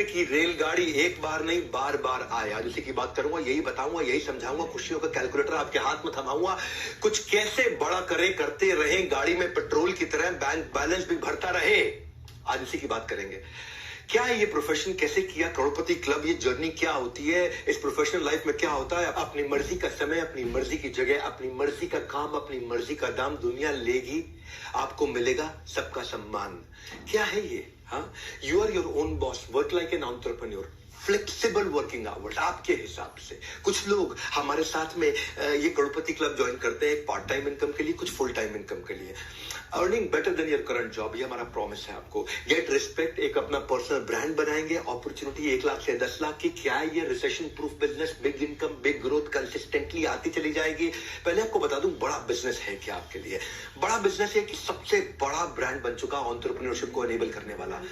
पे कि रेलगाड़ी एक बार नहीं बार बार आए। आज उसी की बात करूंगा, यही बताऊंगा, यही समझाऊंगा। खुशियों का कैलकुलेटर आपके हाथ में थमाऊंगा, कुछ कैसे बड़ा करें, करते रहे, गाड़ी में पेट्रोल की तरह बैंक बैलेंस भी भरता रहे। आज उसी की बात करेंगे। क्या है ये प्रोफेशन, कैसे किया करोड़पति क्लब, ये जर्नी क्या होती है, इस प्रोफेशनल लाइफ में क्या होता है। अपनी मर्जी का समय, अपनी मर्जी की जगह, अपनी मर्जी का काम, अपनी मर्जी का दाम दुनिया लेगी, आपको मिलेगा सबका सम्मान। क्या है ये? हाँ, you are your own boss, work like an entrepreneur, flexible working hours आपके हिसाब से। कुछ लोग हमारे साथ में ये करोड़पति क्लब ज्वाइन करते हैं पार्ट टाइम इनकम के लिए, कुछ फुल टाइम इनकम के लिए। Earning better than your current job, ये हमारा प्रॉमिस है आपको। गेट रिस्पेक्ट, एक अपना पर्सनल ब्रांड बनाएंगे, अपॉर्चुनिटी 1 लाख से 10 लाख की। क्या है ये? Recession proof business, big income, big growth, consistently आती चली जाएगी। पहले आपको बता दूं बड़ा बिजनेस है क्या आपके लिए। बड़ा बिजनेस है कि सबसे बड़ा ब्रांड बन चुका एंटरप्रेन्योरशिप को एनेबल करने वाला।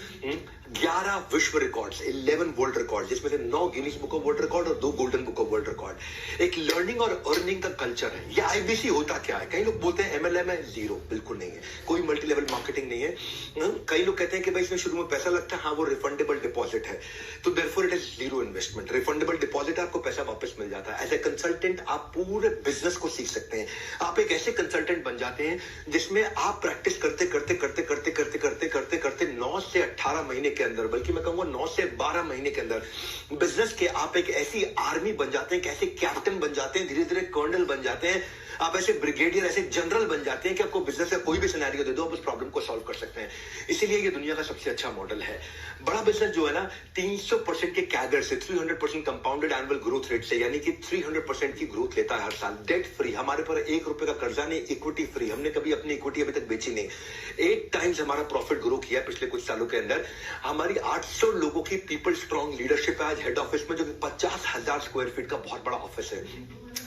11 विश्व रिकॉर्ड्स, 11 वर्ल्ड रिकॉर्ड, जिसमें से 9 Guinness book of world record और 2 golden book of world record. एक लर्निंग और अर्निंग का कल्चर है। ये आईबीसी होता क्या है? कई लोग बोलते हैं एमएलएम है, जीरो, बिल्कुल नहीं है। कोई मल्टी लेवल मार्केटिंग नहीं है। कई लोग कहते हैं कि भाई इसमें शुरू में पैसा लगता है, हाँ वो रिफंडेबल डिपॉजिट है, तो therefore it is zero investment. Refundable deposit है, आपको पैसा वापस मिल जाता है। एज ए कंसल्टेंट आप पूरे बिजनेस को सीख सकते हैं। आप एक ऐसे कंसल्टेंट बन जाते हैं जिसमें आप प्रैक्टिस करते करते करते करते करते करते करते करते 9 से 18 महीने के अंदर, बल्कि मैं कहूंगा 9 से 12 महीने के अंदर बिजनेस के आप एक ऐसी आर्मी बन जाते हैं, कैसे कैप्टन बन जाते हैं, धीरे धीरे कर्नल बन जाते हैं, आप ऐसे ब्रिगेडियर, ऐसे जनरल बन जाते हैं कि आपको बिजनेस का कोई भी सिनेरियो दे दो, आप उस प्रॉब्लम को सॉल्व कर सकते हैं। इसीलिए ये दुनिया का सबसे अच्छा मॉडल है। बड़ा बिजनेस जो है ना, 300% के कैगर से, 300% कंपाउंडेड एनुअल ग्रोथ रेट से, यानी कि 300% की ग्रोथ लेता है हर साल। डेट फ्री, हमारे पर 1 रुपए का कर्जा नहीं, इक्विटी फ्री, हमने कभी अपनी इक्विटी अभी तक बेची नहीं। 8 टाइम्स हमारा प्रॉफिट ग्रो किया पिछले कुछ सालों के अंदर। हमारी 800 लोगों की पीपल स्ट्रॉन्ग लीडरशिप है आज हेड ऑफिस में, जो कि 50,000 स्क्वायर फीट का बहुत बड़ा ऑफिस है।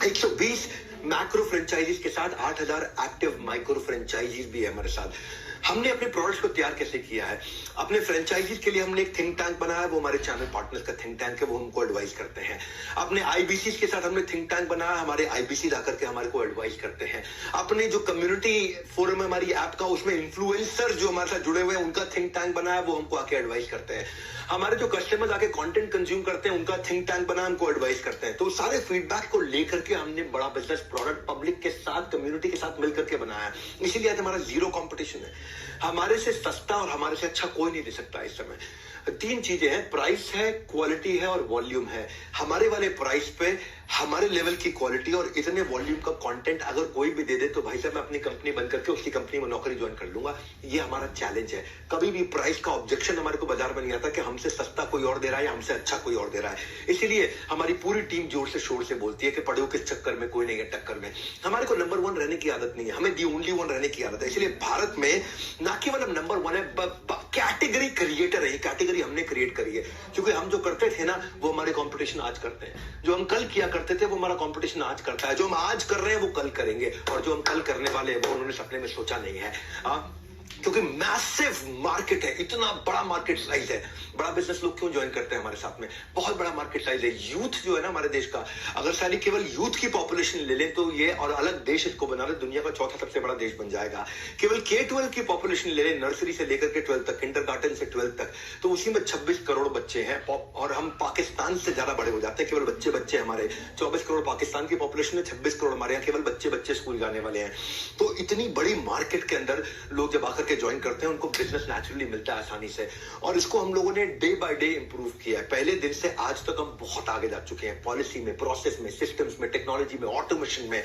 120 मैक्रो फ्रेंचाइजीज के साथ 8,000 एक्टिव माइक्रो फ्रेंचाइजीज भी है हमारे साथ। हमने अपने प्रोडक्ट्स को तैयार कैसे किया है? अपने फ्रेंचाइजीज के लिए हमने एक थिंक टैंक बनाया है, वो हमारे चैनल पार्टनर्स का थिंक टैंक है, वो हमको एडवाइस करते हैं। अपने आईबीसी के साथ हमने थिंक टैंक बनाया, हमारे आईबीसी ला करके हमारे को एडवाइस करते हैं। अपने जो कम्युनिटी फोरम है हमारी ऐप का, उसमें इन्फ्लुएंसर जो हमारे साथ जुड़े हुए हैं, उनका थिंक टैंक बनाया, वो हमको आके एडवाइस करते हैं। हमारे जो कस्टमर्स आके कंटेंट कंज्यूम करते हैं, उनका थिंक टैंक बना, हमको एडवाइस करते हैं। तो सारे फीडबैक को लेकर के हमने बड़ा बिजनेस प्रोडक्ट पब्लिक के साथ, कम्युनिटी के साथ मिलकर के बनाया है। इसीलिए आज हमारा जीरो कंपटीशन है। हमारे से सस्ता और हमारे से अच्छा कोई नहीं दे सकता इस समय। 3 चीजें हैं, प्राइस है, क्वालिटी है और वॉल्यूम है। हमारे वाले प्राइस पे हमारे लेवल की क्वालिटी और इतने वॉल्यूम का कंटेंट अगर कोई भी दे दे तो भाई साहब मैं अपनी कंपनी बंद करके उसकी कंपनी में नौकरी ज्वाइन कर लूंगा। ये हमारा चैलेंज है। कभी भी प्राइस का ऑब्जेक्शन हमारे को बाजार में नहीं आता कि हमसे सस्ता कोई और दे रहा है या हमसे अच्छा कोई और दे रहा है। इसीलिए हमारी पूरी टीम जोर से शोर से बोलती है कि पड़े हो किस चक्कर में, कोई नहीं है टक्कर में। हमारे को नंबर 1 रहने की आदत नहीं है, हमें दी ओनली 1 रहने की आदत है। इसलिए भारत में ना केवल हम नंबर 1 है, कैटेगरी क्रिएटर है। कैटेगरी हमने क्रिएट करी है, क्योंकि हम जो करते थे ना वो हमारे कंपटीशन आज करते हैं। जो हम कल किया करते थे वो हमारा कंपटीशन आज करता है। जो हम आज कर रहे हैं वो कल करेंगे, और जो हम कल करने वाले हैं वो उन्होंने सपने में सोचा नहीं है। क्योंकि मैसिव मार्केट है, इतना बड़ा मार्केट साइज है। बड़ा बिजनेस लोग क्यों ज्वाइन करते हैं हमारे साथ में? बहुत बड़ा मार्केट साइज है। यूथ जो है ना हमारे देश का, अगर सारी केवल यूथ की पॉपुलेशन ले लें तो ये और अलग देश इसको बना ले, दुनिया का चौथा सबसे बड़ा देश बन जाएगा। केवल K-12 की पॉपुलेशन ले लें, नर्सरी से लेकर के 12 तक, किंडरगार्टन से 12 तक, तो उसी में 26 करोड़ बच्चे हैं। और हम पाकिस्तान से ज्यादा बड़े हो जाते हैं। केवल बच्चे हमारे 24 करोड़ पाकिस्तान की पॉपुलेशन है, 26 करोड़ हमारे यहाँ केवल बच्चे स्कूल जाने वाले हैं। तो इतनी बड़ी मार्केट के अंदर लोग जब आकर के ज्वाइन करते हैं उनको बिजनेस नेचुरली मिलता है आसानी से। और इसको हम लोगों ने डे बाय डे इंप्रूव किया है। पहले दिन से आज तक हम बहुत आगे जा चुके हैं, पॉलिसी में, प्रोसेस में, सिस्टम्स में, टेक्नोलॉजी में, ऑटोमेशन में।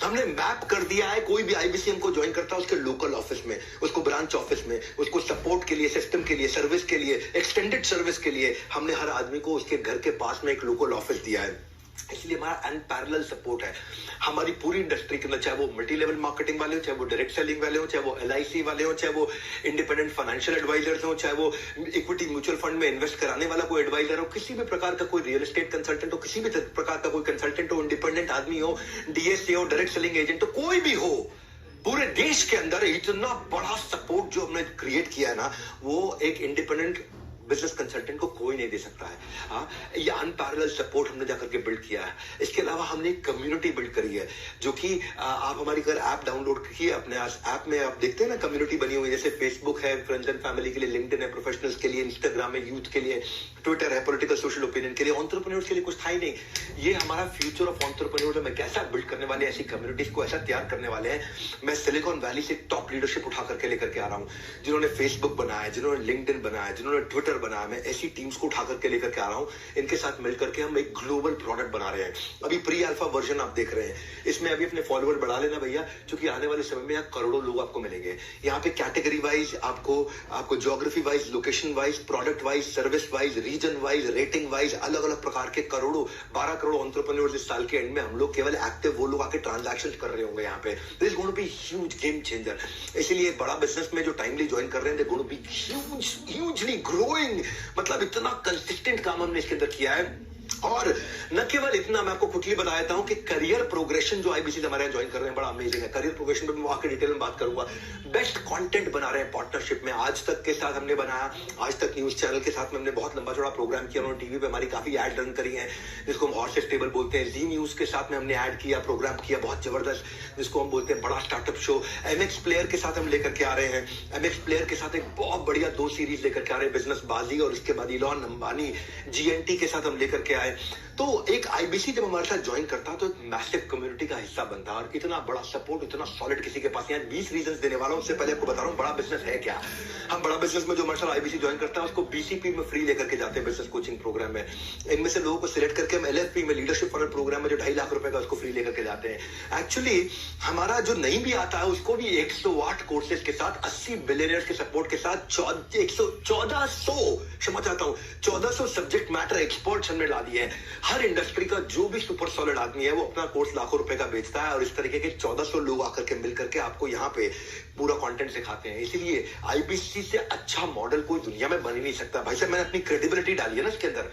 हमने मैप कर दिया है। कोई भी आईबीसी हमको ज्वाइन करता है उसके लोकल ऑफिस में, उसको ब्रांच ऑफिस में, उसको सपोर्ट के लिए, सिस्टम के लिए, सर्विस के लिए, एक्सटेंडेड सर्विस के लिए हमने हर आदमी को उसके घर के पास में एक लोकल ऑफिस दिया है। इसलिए हमारा अनपैरेलल सपोर्ट है हमारी पूरी इंडस्ट्री के अंदर, चाहे वो मल्टी लेवल मार्केटिंग वाले हो, चाहे वो डायरेक्ट सेलिंग वाले हो, चाहे वो LIC वाले हो, चाहे वो इंडिपेंडेंट फाइनेंशियल एडवाइजर्स हो, चाहे वो इक्विटी म्यूचुअल फंड में इन्वेस्ट कराने वाला कोई एडवाइजर हो, किसी भी प्रकार का कोई रियल एस्टेट कंसल्टेंट हो, किसी भी प्रकार का कोई कंसल्टेंट हो, इंडिपेंडेंट आदमी हो, DSA हो, डायरेक्ट सेलिंग एजेंट हो, कोई भी हो, पूरे देश के अंदर इतना बड़ा सपोर्ट जो हमने क्रिएट किया है ना, वो एक इंडिपेंडेंट बिजनेस कंसल्टेंट को कोई नहीं दे सकता। सकता है। हाँ, ये अनपैरेलल सपोर्ट हमने जाकर के बिल्ड किया है। इसके अलावा हमने एक कम्युनिटी बिल्ड करी है, जो कि आप हमारी अगर ऐप डाउनलोड किए, अपने ऐप में आप देखते हैं ना कम्युनिटी बनी हुई है, जैसे फेसबुक है फ्रेंड्स एंड फैमिली के लिए, लिंक्डइन है प्रोफेशनल्स के लिए, इंस्टाग्राम है यूथ के लिए, ट्विटर है पॉलिटिकल सोशल ओपिनियन के लिए, एंटरप्रेन्योर्स के लिए कुछ था ही नहीं। ये हमारा फ्यूचर ऑफ एंटरप्रेन्योर में कैसा बिल्ड करने वाले, ऐसी कम्युनिटीज को ऐसा तैयार करने वाले हैं। मैं सिलिकॉन वैली से टॉप लीडरशिप उठा करके लेकर के आ रहा हूँ, जिन्होंने फेसबुक बनाया, जिन्होंने लिंक्डइन बनाया, जिन्होंने ट्विटर बनाया। मैं ऐसी टीम्स को उठा करके लेकर के आ रहा हूँ। इनके साथ मिलकर के हम एक ग्लोबल प्रोडक्ट बना रहे हैं। अभी प्री अल्फा वर्जन आप देख रहे हैं, इसमें अभी अपने फॉलोअर बढ़ा लेना भैया, क्योंकि आने वाले समय में यहाँ करोड़ों लोग आपको मिलेंगे। यहाँ पे कैटेगरी वाइज आपको geography wise, location wise, product wise, service wise, region wise, rating wise अलग अलग प्रकार के 12 करोड़ एंटरप्रेन्योर्स इस साल के एंड में हम लोग केवल एक्टिव वो लोग आके ट्रांजैक्शन कर रहे होंगे यहाँ पे। This is going to be huge game changer. इसलिए बड़ा बिजनेस में जो टाइमली ज्वाइन कर रहे हैं, they going to be hugely growing. मतलब इतना कंसिस्टेंट काम हमने इसके अंदर किया है। और न केवल इतना, मैं आपको क्विकली बता देता हूं कि करियर प्रोग्रेशन जो आईबीसी हमारे यहाँ ज्वाइन कर रहे हैं बड़ा अमेजिंग है। करियर प्रोग्रेशन पे मैं आके डिटेल में बात करूंगा। बेस्ट कंटेंट बना रहे हैं पार्टनरशिप में, आज तक के साथ हमने बनाया, आज तक न्यूज चैनल के साथ में हमने बहुत लंबा चौड़ा प्रोग्राम किया। उन्होंने टीवी पे हमारी काफी एड रन करी है, जिसको हम हॉर्सेस टेबल बोलते हैं। जी न्यूज के साथ में हमने ऐड किया, प्रोग्राम किया बहुत जबरदस्त, जिसको हम बोलते हैं बड़ा स्टार्टअप शो। एमएक्स प्लेयर के साथ हम लेकर के आ रहे हैं। एमएक्स प्लेयर के साथ एक बहुत बढ़िया 2 सीरीज लेकर के आ रहे हैं, बिजनेस बाजी और इसके बाद इलॉन अंबानी जीएनटी के साथ हम लेकर के आए। तो एक आईबीसी जब हमारे साथ ज्वाइन करता है तो एक मैसिव कम्युनिटी का हिस्सा बनता है। और इतना बड़ा सपोर्ट, इतना सॉलिड किसी के पास। यहाँ 20 रीजंस देने वाला हूं। उससे पहले आपको बता रहा हूं बड़ा बिजनेस है क्या। हम बड़ा बिजनेस में जो हमारे साथ आईबीसी ज्वाइन करता है उसको बीसीपी में फ्री लेकर के जाते हैं, बिजनेस कोचिंग प्रोग्राम में। इनमें से लोगों को सिलेक्ट करके हम एलएफपी में, लीडरशिप फनल प्रोग्राम में, जो 2.5 लाख रुपए का उसको फ्री लेकर के जाते हैं। एक्चुअली हमारा जो नहीं भी आता है उसको भी 108 कोर्सेज के साथ, 80 बिलियनियर्स के सपोर्ट के साथ 1400 सब्जेक्ट मैटर एक्सपर्ट्स हमने ला दिए हैं। हर इंडस्ट्री का जो भी सुपर सॉलिड आदमी है वो अपना कोर्स लाखों रुपए का बेचता है, और इस तरीके के 1400 लोग आकर के मिल करके आपको यहाँ पे पूरा कंटेंट सिखाते हैं। इसीलिए आईबीसी से अच्छा मॉडल कोई दुनिया में बन ही नहीं सकता। भाई साहब, मैंने अपनी क्रेडिबिलिटी डाली है ना इसके अंदर।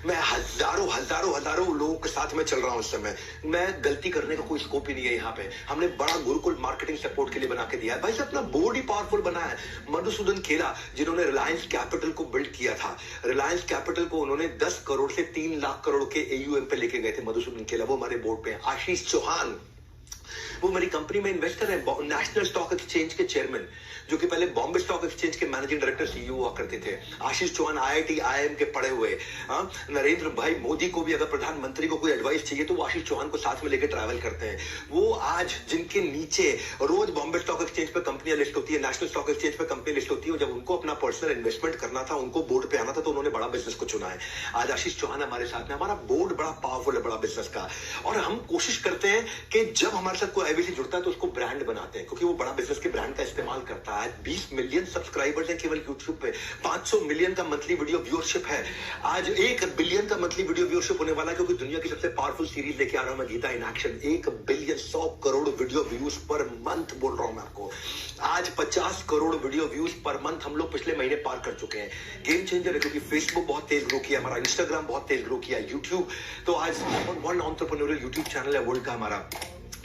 मैं हजारों लोगों के साथ में चल रहा हूं इस समय। मैं गलती करने का कोई स्कोप ही नहीं है यहाँ पे। हमने बड़ा गुरुकुल मार्केटिंग सपोर्ट के लिए बना के दिया है। भाई साहब, अपना बोर्ड ही पावरफुल बना है। मधुसूदन खेला, जिन्होंने रिलायंस कैपिटल को बिल्ड किया था, रिलायंस कैपिटल को उन्होंने 10 करोड़ से 3 लाख करोड़ के एयूएम पे लेके गए थे। मधुसूदन खेला वो हमारे बोर्ड पे। आशीष चौहान, वो मेरी कंपनी में इन्वेस्टर है, नेशनल स्टॉक एक्सचेंज के चेयरमैन, जो कि पहले बॉम्बे स्टॉक एक्सचेंज के मैनेजिंग डायरेक्टर सीईओ हुआ करते थे। आशीष चौहान आईआईटी आईआईएम के पढ़े हुए। नरेंद्र भाई मोदी को भी अगर प्रधानमंत्री को कोई एडवाइस चाहिए तो वो आशीष चौहान को साथ में लेकर ट्रैवल करते हैं। वो आज जिनके नीचे रोज बॉम्बे स्टॉक एक्सचेंज पे कंपनियां लिस्ट होती है, नेशनल स्टॉक एक्सचेंज पे कंपनी लिस्ट होती है, जब उनको अपना पर्सनल इन्वेस्टमेंट करना था, उनको बोर्ड पे आना था, तो उन्होंने बड़ा बिजनेस को चुना है। आज आशीष चौहान हमारे साथ में। हमारा बोर्ड बड़ा पावरफुल है, बड़ा बिजनेस का। और हम कोशिश करते हैं कि जब हमारे साथ कोई आईबीसी जुड़ता है तो उसको ब्रांड बनाते हैं, क्योंकि वो बड़ा बिजनेस के ब्रांड का इस्तेमाल करता है। 20 मिलियन सब्सक्राइबर्स हैं केवल यूट्यूब पे, 500 मिलियन का मंथली वीडियो व्यूअरशिप है। आज 1 बिलियन का मंथली वीडियो व्यूअरशिप होने वाला है, क्योंकि दुनिया की सबसे पावरफुल सीरीज लेके आ रहा हूं मैं, Geeta in action. 1 billion 100 crore video views per month बोल रहा हूं मैं आपको। आज 50 crore video views per month हम लोग पिछले महीने पार कर चुके हैं। गेम चेंजर है, क्योंकि फेसबुक बहुत तेज ग्रो किया, हमारा इंस्टाग्राम बहुत तेज ग्रो किया, यूट्यूब तो आज वन एंटरप्रेन्योरियल यूट्यूब चैनल है वर्ल्ड का हमारा।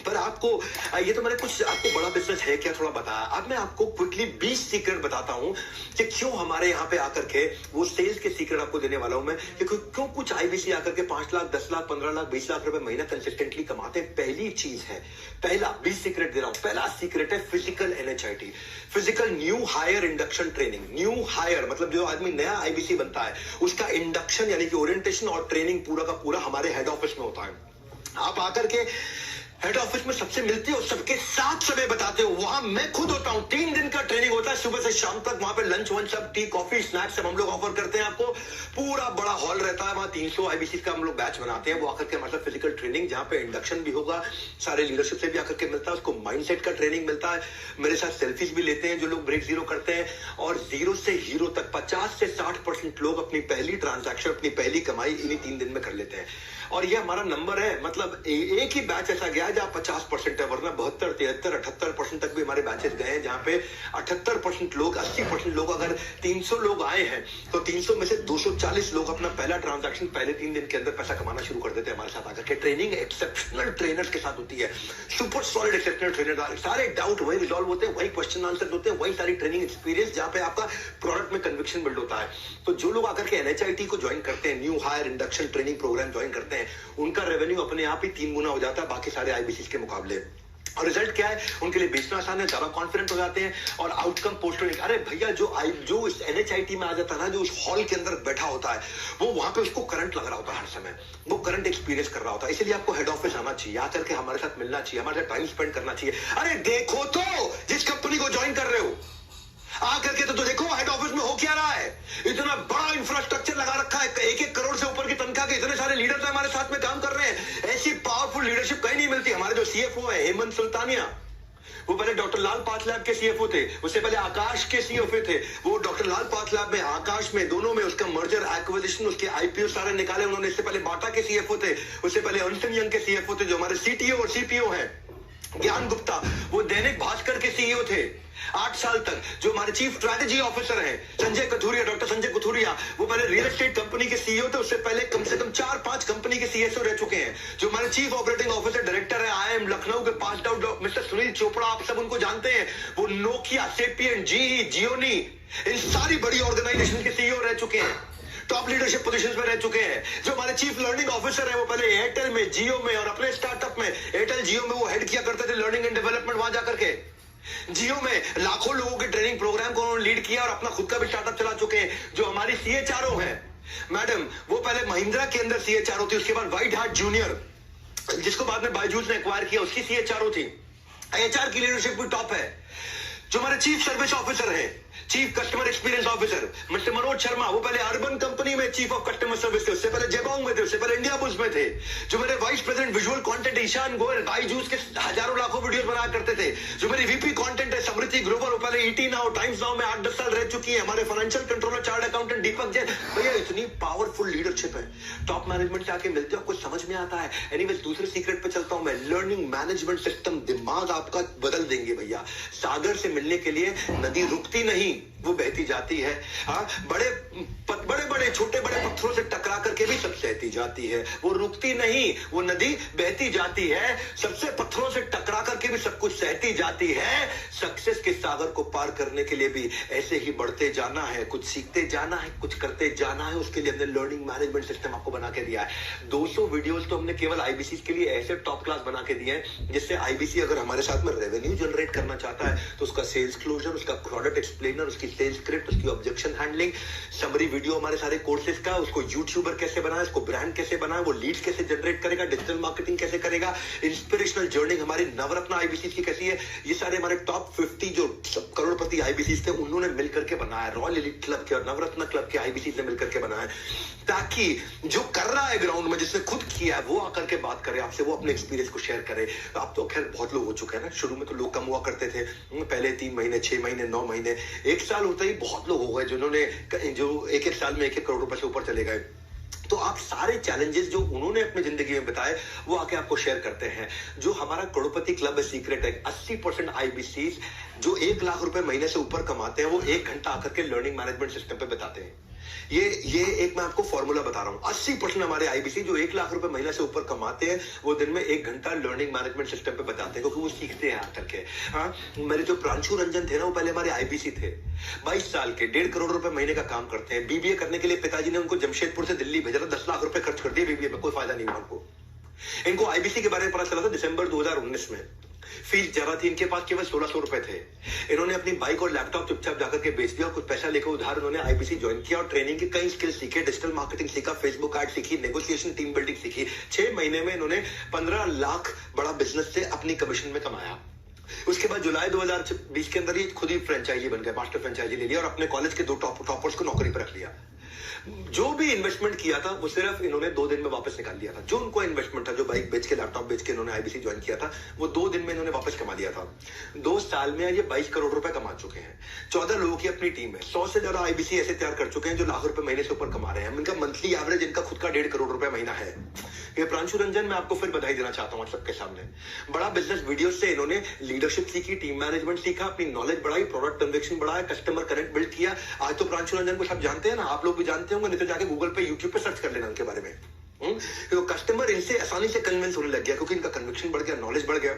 पर आपको ये तो मैंने कुछ आपको बड़ा बिजनेस है क्या थोड़ा बताया। अब मैं आपको क्विकली 20 सीक्रेट बताता हूं कि क्यों हमारे यहाँ पे आकर के वो सेल्स के सीक्रेट आपको देने वाला हूं मैं, कि क्यों कुछ आईबीसी आकर के 5 लाख 10 लाख 15 लाख 20 लाख रुपए महीना कंसिस्टेंटली कमाते हैं। पहली चीज है, पहला 20 सीक्रेट दे रहा हूं। पहला सीक्रेट है physical NHIT, physical new hire induction training. New hire मतलब जो आदमी नया आईबीसी बनता है उसका इंडक्शन यानी कि ओरिएंटेशन और ट्रेनिंग पूरा का पूरा हमारे हेड ऑफिस में होता है। आप आकर के हेड ऑफिस में सबसे मिलते हो, सबके साथ समय बताते हो। वहां मैं खुद होता हूं, 3 दिन का ट्रेनिंग होता है सुबह से शाम तक। वहां पे लंच वंच सब, टी कॉफी स्नैक्स सब हम लोग ऑफर करते हैं आपको। पूरा बड़ा हॉल रहता है, वहां 300 आईबीसी का हम लोग बैच बनाते हैं। वो आकर के हमारे साथ फिजिकल ट्रेनिंग, जहां पे इंडक्शन भी होगा, सारे लीडरशिप से भी आकर के मिलता है, उसको माइंडसेट का ट्रेनिंग मिलता है। मेरे साथ सेल्फीज भी लेते हैं जो लोग ब्रेक जीरो करते हैं। और जीरो से हीरो तक 50 से 60% लोग अपनी पहली ट्रांजैक्शन, अपनी पहली कमाई इन्हीं 3 दिन में कर लेते हैं। और ये हमारा नंबर है, मतलब एक ही बैच ऐसा गया शायद आप 50% है, वरना 72, 73, 78% तक भी हमारे बैचेस गए हैं, जहां पे 78% लोग, 80% लोग, अगर 300 लोग आए हैं तो 300 में से 240 लोग अपना पहला ट्रांजैक्शन पहले 3 दिन के अंदर पैसा कमाना शुरू कर देते हैं हमारे साथ आकर के। ट्रेनिंग एक्सेप्शनल ट्रेनर्स के साथ होती है, सुपर सॉलिड एक्सेप्शनल ट्रेनर, सारे डाउट वही रिजॉल्व होते हैं, वही क्वेश्चन आंसर होते हैं, वही सारी ट्रेनिंग एक्सपीरियंस, जहां पे आपका प्रोडक्ट में कन्विक्शन बिल्ड होता है। तो जो लोग आकर के NHIT को ज्वाइन करते हैं, new hire induction training program join करते हैं, उनका रेवेन्यू अपने आप ही 3 गुना हो जाता है बाकी सारे IBCs के मुकाबले। और रिजल्ट क्या है, उनके लिए बेचना आसान है, ज्यादा कॉन्फिडेंट हो जाते हैं और आउटकम पोस्ट होने। अरे भैया, जो इस NHIT में आ जाता है ना, जो उस हॉल के अंदर बैठा होता है, वो वहां पे उसको करंट लग रहा होता है हर समय, वो करंट एक्सपीरियंस कर रहा होता है। इसलिए आपको हेड ऑफिस आना चाहिए, आकर के हमारे साथ मिलना चाहिए, हमारे साथ टाइम स्पेंड करना चाहिए। अरे देखो तो जिस कंपनी को ज्वाइन कर रहे हो, आकर के तो देखो हेड ऑफिस में हो क्या रहा है। इतना बड़ा इंफ्रास्ट्रक्चर लगा रखा है, 1-1 करोड़ से ऊपर की तनख्वाह के इतने सारे लीडर्स हमारे साथ में काम कर रहे हैं। ऐसी पावरफुल लीडरशिप कहीं नहीं मिलती। हमारे जो CFO है हेमंत सुल्तानिया, वो पहले डॉक्टर लाल पाथलैब के CFO थे, उससे पहले आकाश के CFO थे। वो डॉक्टर लाल पाथलैब में, आकाश में, दोनों में उसका मर्जर एक्विजिशन, उसके IPO सारे निकाले उन्होंने। इससे पहले बाटा के CFO थे, उससे पहले अर्नस्ट एंड यंग के CFO थे। जो हमारे CTO और CPO हैं ज्ञान गुप्ता, वो दैनिक भास्कर के CEO थे 8 साल तक। जो हमारे चीफ स्ट्रैटेजी ऑफिसर हैं संजय कथुरिया, डॉक्टर संजय कथुरिया, वो पहले रियल एस्टेट कंपनी के CEO थे, उससे पहले कम से कम 4-5 कंपनी के CSO रह चुके हैं। जो हमारे चीफ ऑपरेटिंग ऑफिसर डायरेक्टर है IIM लखनऊ के pass out mister Sunil Chopra, आप सब उनको जानते हैं, वो नोकिया, सेपियन, GE, जियोनी, इन सारी बड़ी ऑर्गेनाइजेशन के CEO रह चुके हैं, टॉप लीडरशिप पोजीशंस में रह चुके हैं। जो हमारे चीफ लर्निंग ऑफिसर है, वो पहले एयरटेल में, जियो में और अपने स्टार्टअप में, एयरटेल जियो में वो हेड किया करते थे लर्निंग एंड डेवलपमेंट। वहां जाकर के जियो में लाखों लोगों के ट्रेनिंग प्रोग्राम को उन्होंने लीड किया और अपना खुद का भी स्टार्टअप चला चुके हैं। जो हमारी CHRO है मैडम, वो पहले महिंद्रा के अंदर CHRO थी, उसके बाद व्हाइट हार्ट जूनियर, जिसको बाद में बायजूस ने एक्वायर किया, उसकी CHRO थी। HR की लीडरशिप भी टॉप है। जो हमारे चीफ सर्विस ऑफिसर है, chief customer experience officer mister Manoj Sharma, वो पहले अर्बन कंपनी में चीफ ऑफ कस्टमर सर्विस थे, उससे पहले जेबोंग में थे, उससे पहले इंडिया बुल्स में थे। जो मेरे vice president visual content Ishaan Goyal, Byju's के हजारों लाखों वीडियोस बनाया करते थे। जो मेरी VP कंटेंट है समृद्धि ग्रोवर, वो पहले ET नाउ, टाइम्स नाउ में 8-10 साल रह चुकी है। हमारे फाइनेंशियल कंट्रोलर चार्ट अकाउंटेंट दीपक जैन, भैया इतनी पावरफुल लीडरशिप है। टॉप मैनेजमेंट से आके मिलते हो, आपको समझ में आता है। एनीवेज, दूसरे सीक्रेट पे चलता हूं मैं। लर्निंग मैनेजमेंट सिस्टम दिमाग आपका बदल देंगे भैया। सागर से मिलने के लिए नदी रुकती नहीं, वो बहती जाती है। हाँ, बड़े बड़े छोटे बड़े पत्थरों से टकरा करके भी सब सहती जाती है, वो रुकती नहीं, वो नदी बहती जाती है। सबसे पत्थरों से टकरा करके भी सब कुछ सहती जाती है। सक्सेस के सागर को पार करने के लिए भी ऐसे ही बढ़ते जाना है, कुछ सीखते जाना है, कुछ करते जाना है। उसके लिए हमने लर्निंग मैनेजमेंट सिस्टम आपको बना के दिया है। 200 वीडियोस तो हमने केवल IBC के लिए ऐसे टॉप क्लास बना के दिए हैं, जिससे IBC अगर हमारे साथ में रेवेन्यू जनरेट करना चाहता है तो उसका सेल्स क्लोजर, उसका प्रोडक्ट एक्सप्लेनर, उसकी सेल्स स्क्रिप्ट, उसकी ऑब्जेक्शन हैंडलिंग, समरी वीडियो हमारे सारे कोर्सेज का, उसको यूट्यूबर कैसे बनाए, उसको ब्रांड कैसे बनाए, वो लीड्स कैसे जनरेट करेगा, डिजिटल मार्केटिंग कैसे करेगा, इंस्पिरेशनल जर्नी हमारी नवरत्न IBC की कैसी है, ये सारे हमारे टॉप 50 जो करोड़पति IBC थे उन्होंने मिलकर के बनाया। रॉयल एलिट क्लब के और नवरत्न क्लब के IBC ने मिलकर के बनाया, ताकि जो कर रहा है ग्राउंड में, जिसने खुद किया है, वो आकर के बात करे आपसे, वो अपने एक्सपीरियंस को शेयर करे। अब तो खैर बहुत लोग हो चुके हैं ना, शुरू में तो लोग कम हुआ करते थे, पहले 3 महीने, 6 महीने, 9 महीने, 1 साल होता ही बहुत लोग हो गए जिन्होंने जो 1-1 साल में 1-1 करोड़ रुपए से ऊपर चले गए। तो आप सारे चैलेंजेस जो उन्होंने अपनी जिंदगी में बताए, वो आके आपको शेयर करते हैं। जो हमारा करोड़पति क्लब है सीक्रेट है, 80% IBCs जो 1 लाख रुपए महीने से ऊपर कमाते हैं, वो 1 घंटा आकर के लर्निंग मैनेजमेंट सिस्टम पे बताते हैं। ये एक मैं आपको फॉर्मूला बता रहा हूं। 80% हमारे IBC जो 1 लाख रुपए महीना से ऊपर कमाते हैं, वो दिन में 1 घंटा लर्निंग मैनेजमेंट सिस्टम पे बताते हैं, क्योंकि वो सीखते हैं आकर के। हाँ, मेरे जो प्रांशु रंजन थे ना, वो पहले हमारे IBC थे, 22 साल के, 1.5 करोड़ रुपए महीने का काम करते हैं। BBA करने के लिए पिताजी ने उनको जमशेदपुर से दिल्ली भेजा था, 10 लाख रुपए खर्च कर दिए BBA में, कोई फायदा नहीं हुआ उनको। इनको IBC के बारे में पता चला था दिसंबर 2019 में। फीस ज्यादा थी इनके पास, केवल 1600 रुपए थे। इन्होंने अपनी बाइक और लैपटॉप चुपचाप जाकर के बेच दिया और कुछ पैसा लेकर उधार उन्होंने IBC ज्वाइन किया और ट्रेनिंग की कई स्किल सीखे, डिजिटल मार्केटिंग सीखा, फेसबुक एड सीखी, नेगोशिएशन, टीम बिल्डिंग सीखी। 6 महीने में इन्होंने 15 लाख बड़ा बिजनेस से अपनी कमीशन में कमाया। उसके बाद जुलाई 2020 के अंदर ये खुद ही फ्रेंचाइजी बन गए, मास्टर फ्रेंचाइजी ले लिया और अपने कॉलेज के 2 टॉपर्स को नौकरी पर रख लिया। जो भी इन्वेस्टमेंट किया था वो सिर्फ इन्होंने 2 दिन में वापस निकाल लिया था। जो उनको इन्वेस्टमेंट था, जो बाइक बेच के, लैपटॉप बेच के इन्होंने आईबीसी ज्वाइन किया था, वो 2 दिन में इन्होंने वापस कमा लिया था। 2 साल में ये 22 करोड़ रुपए कमा चुके हैं। 14 लोगों की अपनी टीम है। 100 से ज्यादा आईबीसी ऐसे तैयार कर चुके हैं जो लाख रुपए महीने से ऊपर कमा रहे हैं। इनका मंथली एवरेज इनका खुद का 1.5 करोड़ रुपए महीना है। ये प्रांशु रंजन, मैं आपको फिर बधाई देना चाहता हूँ सबके सामने। बड़ा बिजनेस वीडियो से इन्होंने लीडरशिप सीखी, टीम मैनेजमेंट सीखा, अपनी नॉलेज बढ़ाई, प्रोडक्ट कन्विक्शन बढ़ाया, कस्टमर कनेक्ट बिल्ड किया। आज तो प्रांशु रंजन को सब जानते हैं ना, आप लोग भी जानते होंगे, नहीं तो जाके गूगल पे, यूट्यूब पे सर्च कर लेना उनके बारे में। तो कस्टमर इनसे आसानी से कन्विंस होने लग गया क्योंकि इनका कन्विक्शन बढ़ गया, नॉलेज बढ़ गया।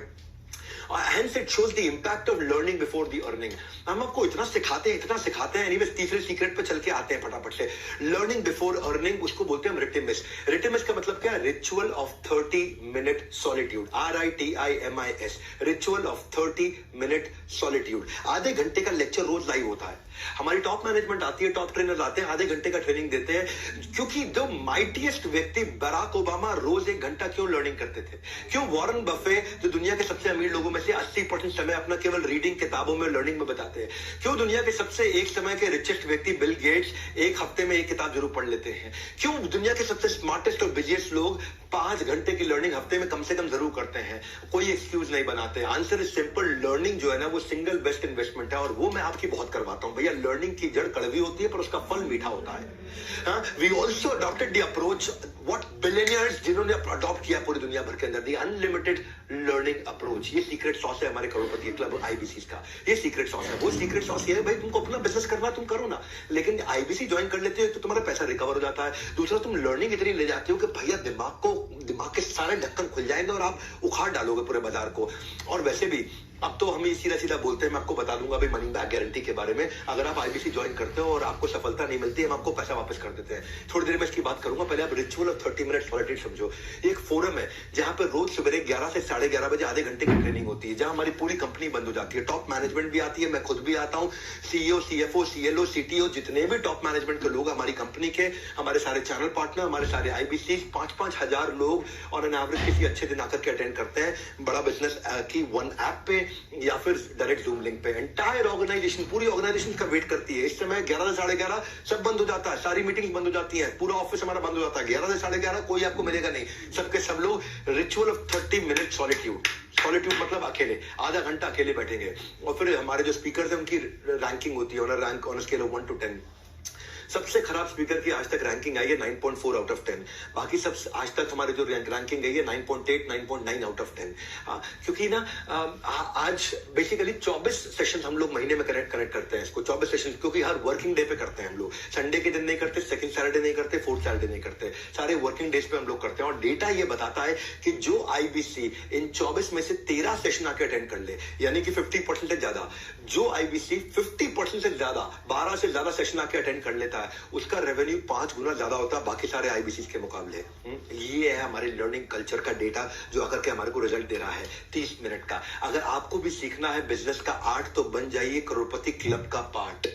Hence it shows the impact of learning before the earning. हम आपको इतना सिखाते हैं। एनीवेज तीसरे सीक्रेट पे चल के आते हैं फटाफट से। लर्निंग बिफोर अर्निंग, उसको बोलते हैं हम रिटिमिस। रिटिमिस का मतलब क्या है? Ritual of 30 minute solitude. RITIMIS, ritual of 30 minute solitude. आधे घंटे का लेक्चर रोज लाइव होता है। हमारी टॉप मैनेजमेंट आती है, टॉप ट्रेनर्स आते हैं, आधे घंटे का ट्रेनिंग देते हैं। क्योंकि द माइटीएस्ट व्यक्ति बराक ओबामा रोज 1 घंटा क्यों लर्निंग करते थे? क्यों वॉरेन बफे, जो दुनिया के सबसे अमीर लोगों में से 80% समय अपना केवल रीडिंग, किताबों में, लर्निंग में बताते हैं? क्यों दुनिया के सबसे एक समय के रिचेस्ट व्यक्ति बिल गेट्स 1 हफ्ते में 1 किताब जरूर पढ़ लेते हैं? क्यों दुनिया के सबसे स्मार्टेस्ट और बिजिएस्ट लोग 5 घंटे की लर्निंग हफ्ते में कम से कम जरूर करते हैं? कोई एक्सक्यूज नहीं बनाते। Answer is simple. लर्निंग जो है ना, वो सिंगल बेस्ट इन्वेस्टमेंट है, और वो मैं आपकी बहुत करवाता हूं भैया। लर्निंग की जड़ कड़वी होती है पर उसका फल मीठा होता है। We also adopted the approach what billionaires, जिन्होंने अडॉप्ट किया पूरी दुनिया भर के अंदर, द अनलिमिटेड लर्निंग अप्रोच। ये सीक्रेट सॉस है हमारे करोड़पति क्लब आईबीसी का। ये सीक्रेट सॉस है। वो सीक्रेट सॉस ये है भाई, तुमको अपना बिजनेस करना, तुम करो ना, लेकिन आईबीसी ज्वाइन कर लेते हो तो तुम्हारा पैसा रिकवर हो जाता है। दूसरा, तुम लर्निंग इतनी ले जाते हो कि भैया दिमाग के सारे ढक्कन खुल जाएंगे और आप उखाड़ डालोगे पूरे बाजार को। और वैसे भी अब तो हम सीधा बोलते हैं, मैं आपको बता दूंगा भाई मनी बैक गारंटी के बारे में। अगर आप आईबीसी ज्वाइन करते हो और आपको सफलता नहीं मिलती, हम आपको पैसा वापस कर देते हैं। थोड़ी देर में इसकी बात करूंगा, पहले आप रिचुअल ऑफ 30 मिनट सॉलिट्यूड समझो। एक फोरम है जहां पर रोज सवेरे 11 से 11:30 बजे आधे घंटे की ट्रेनिंग होती है, जहां हमारी पूरी कंपनी बंद हो जाती है। टॉप मैनेजमेंट भी आती है, मैं खुद भी आता हूं, सीईओ, सीएफओ, सीएलओ, सीटीओ, जितने भी टॉप मैनेजमेंट के लोग हमारी कंपनी के, हमारे सारे चैनल पार्टनर, हमारे सारे आईबीसी, 5-5 हजार लोग और एन एवरेज किसी अच्छे दिन आकर के अटेंड करते हैं। बड़ा बिजनेस की वन ऐप पे या फिर डायरेक्ट जूम लिंक पे। एंटायर ऑर्गेनाइजेशन, पूरी ऑर्गेनाइजेशन का वेट करती है। इस समय 11 से 11:30 सब बंद हो जाता है, सारी मीटिंग्स बंद हो जाती हैं, पूरा ऑफिस हमारा बंद हो जाता है। 11 से 11:30 कोई आपको मिलेगा नहीं, सबके सब लोग। Ritual of 30 minute solitude. Solitude मतलब अकेले, आधा घंटा अकेले बैठेंगे। और फिर हमारे जो स्पीकर है उनकी रैंकिंग होती है, on rank on scale of 1 to 10। सबसे खराब स्पीकर की आज तक रैंकिंग आई है 9.4 आउट ऑफ 10। बाकी सब आज तक हमारे जो रैंकिंग गई है 9.8, 9.9 आउट ऑफ 10। क्योंकि ना आज बेसिकली 24 सेशन हम लोग महीने में कनेक्ट करते हैं इसको, 24 सेशन, क्योंकि हर वर्किंग डे पे करते हैं हम लोग। संडे के दिन नहीं करते, सेकंड सैटरडे नहीं करते, फोर्थ सैटरडे नहीं करते, सारे वर्किंग डेज पे हम लोग करते हैं। और डेटा ये बताता है कि जो आईबीसी इन 24 में से 13 सेशन आके अटेंड कर ले, यानी कि 50% से ज्यादा, जो आईबीसी 50% से ज्यादा, 12 से ज्यादा सेशन आके अटेंड कर लेता है, उसका रेवेन्यू 5 गुना ज्यादा होता है बाकी सारे आईबीसी के मुकाबले। ये है हमारे लर्निंग कल्चर का डेटा जो आकर के हमारे को रिजल्ट दे रहा है 30 मिनट का। अगर आपको भी सीखना है बिजनेस का आर्ट तो बन जाइए करोड़पति क्लब का पार्ट।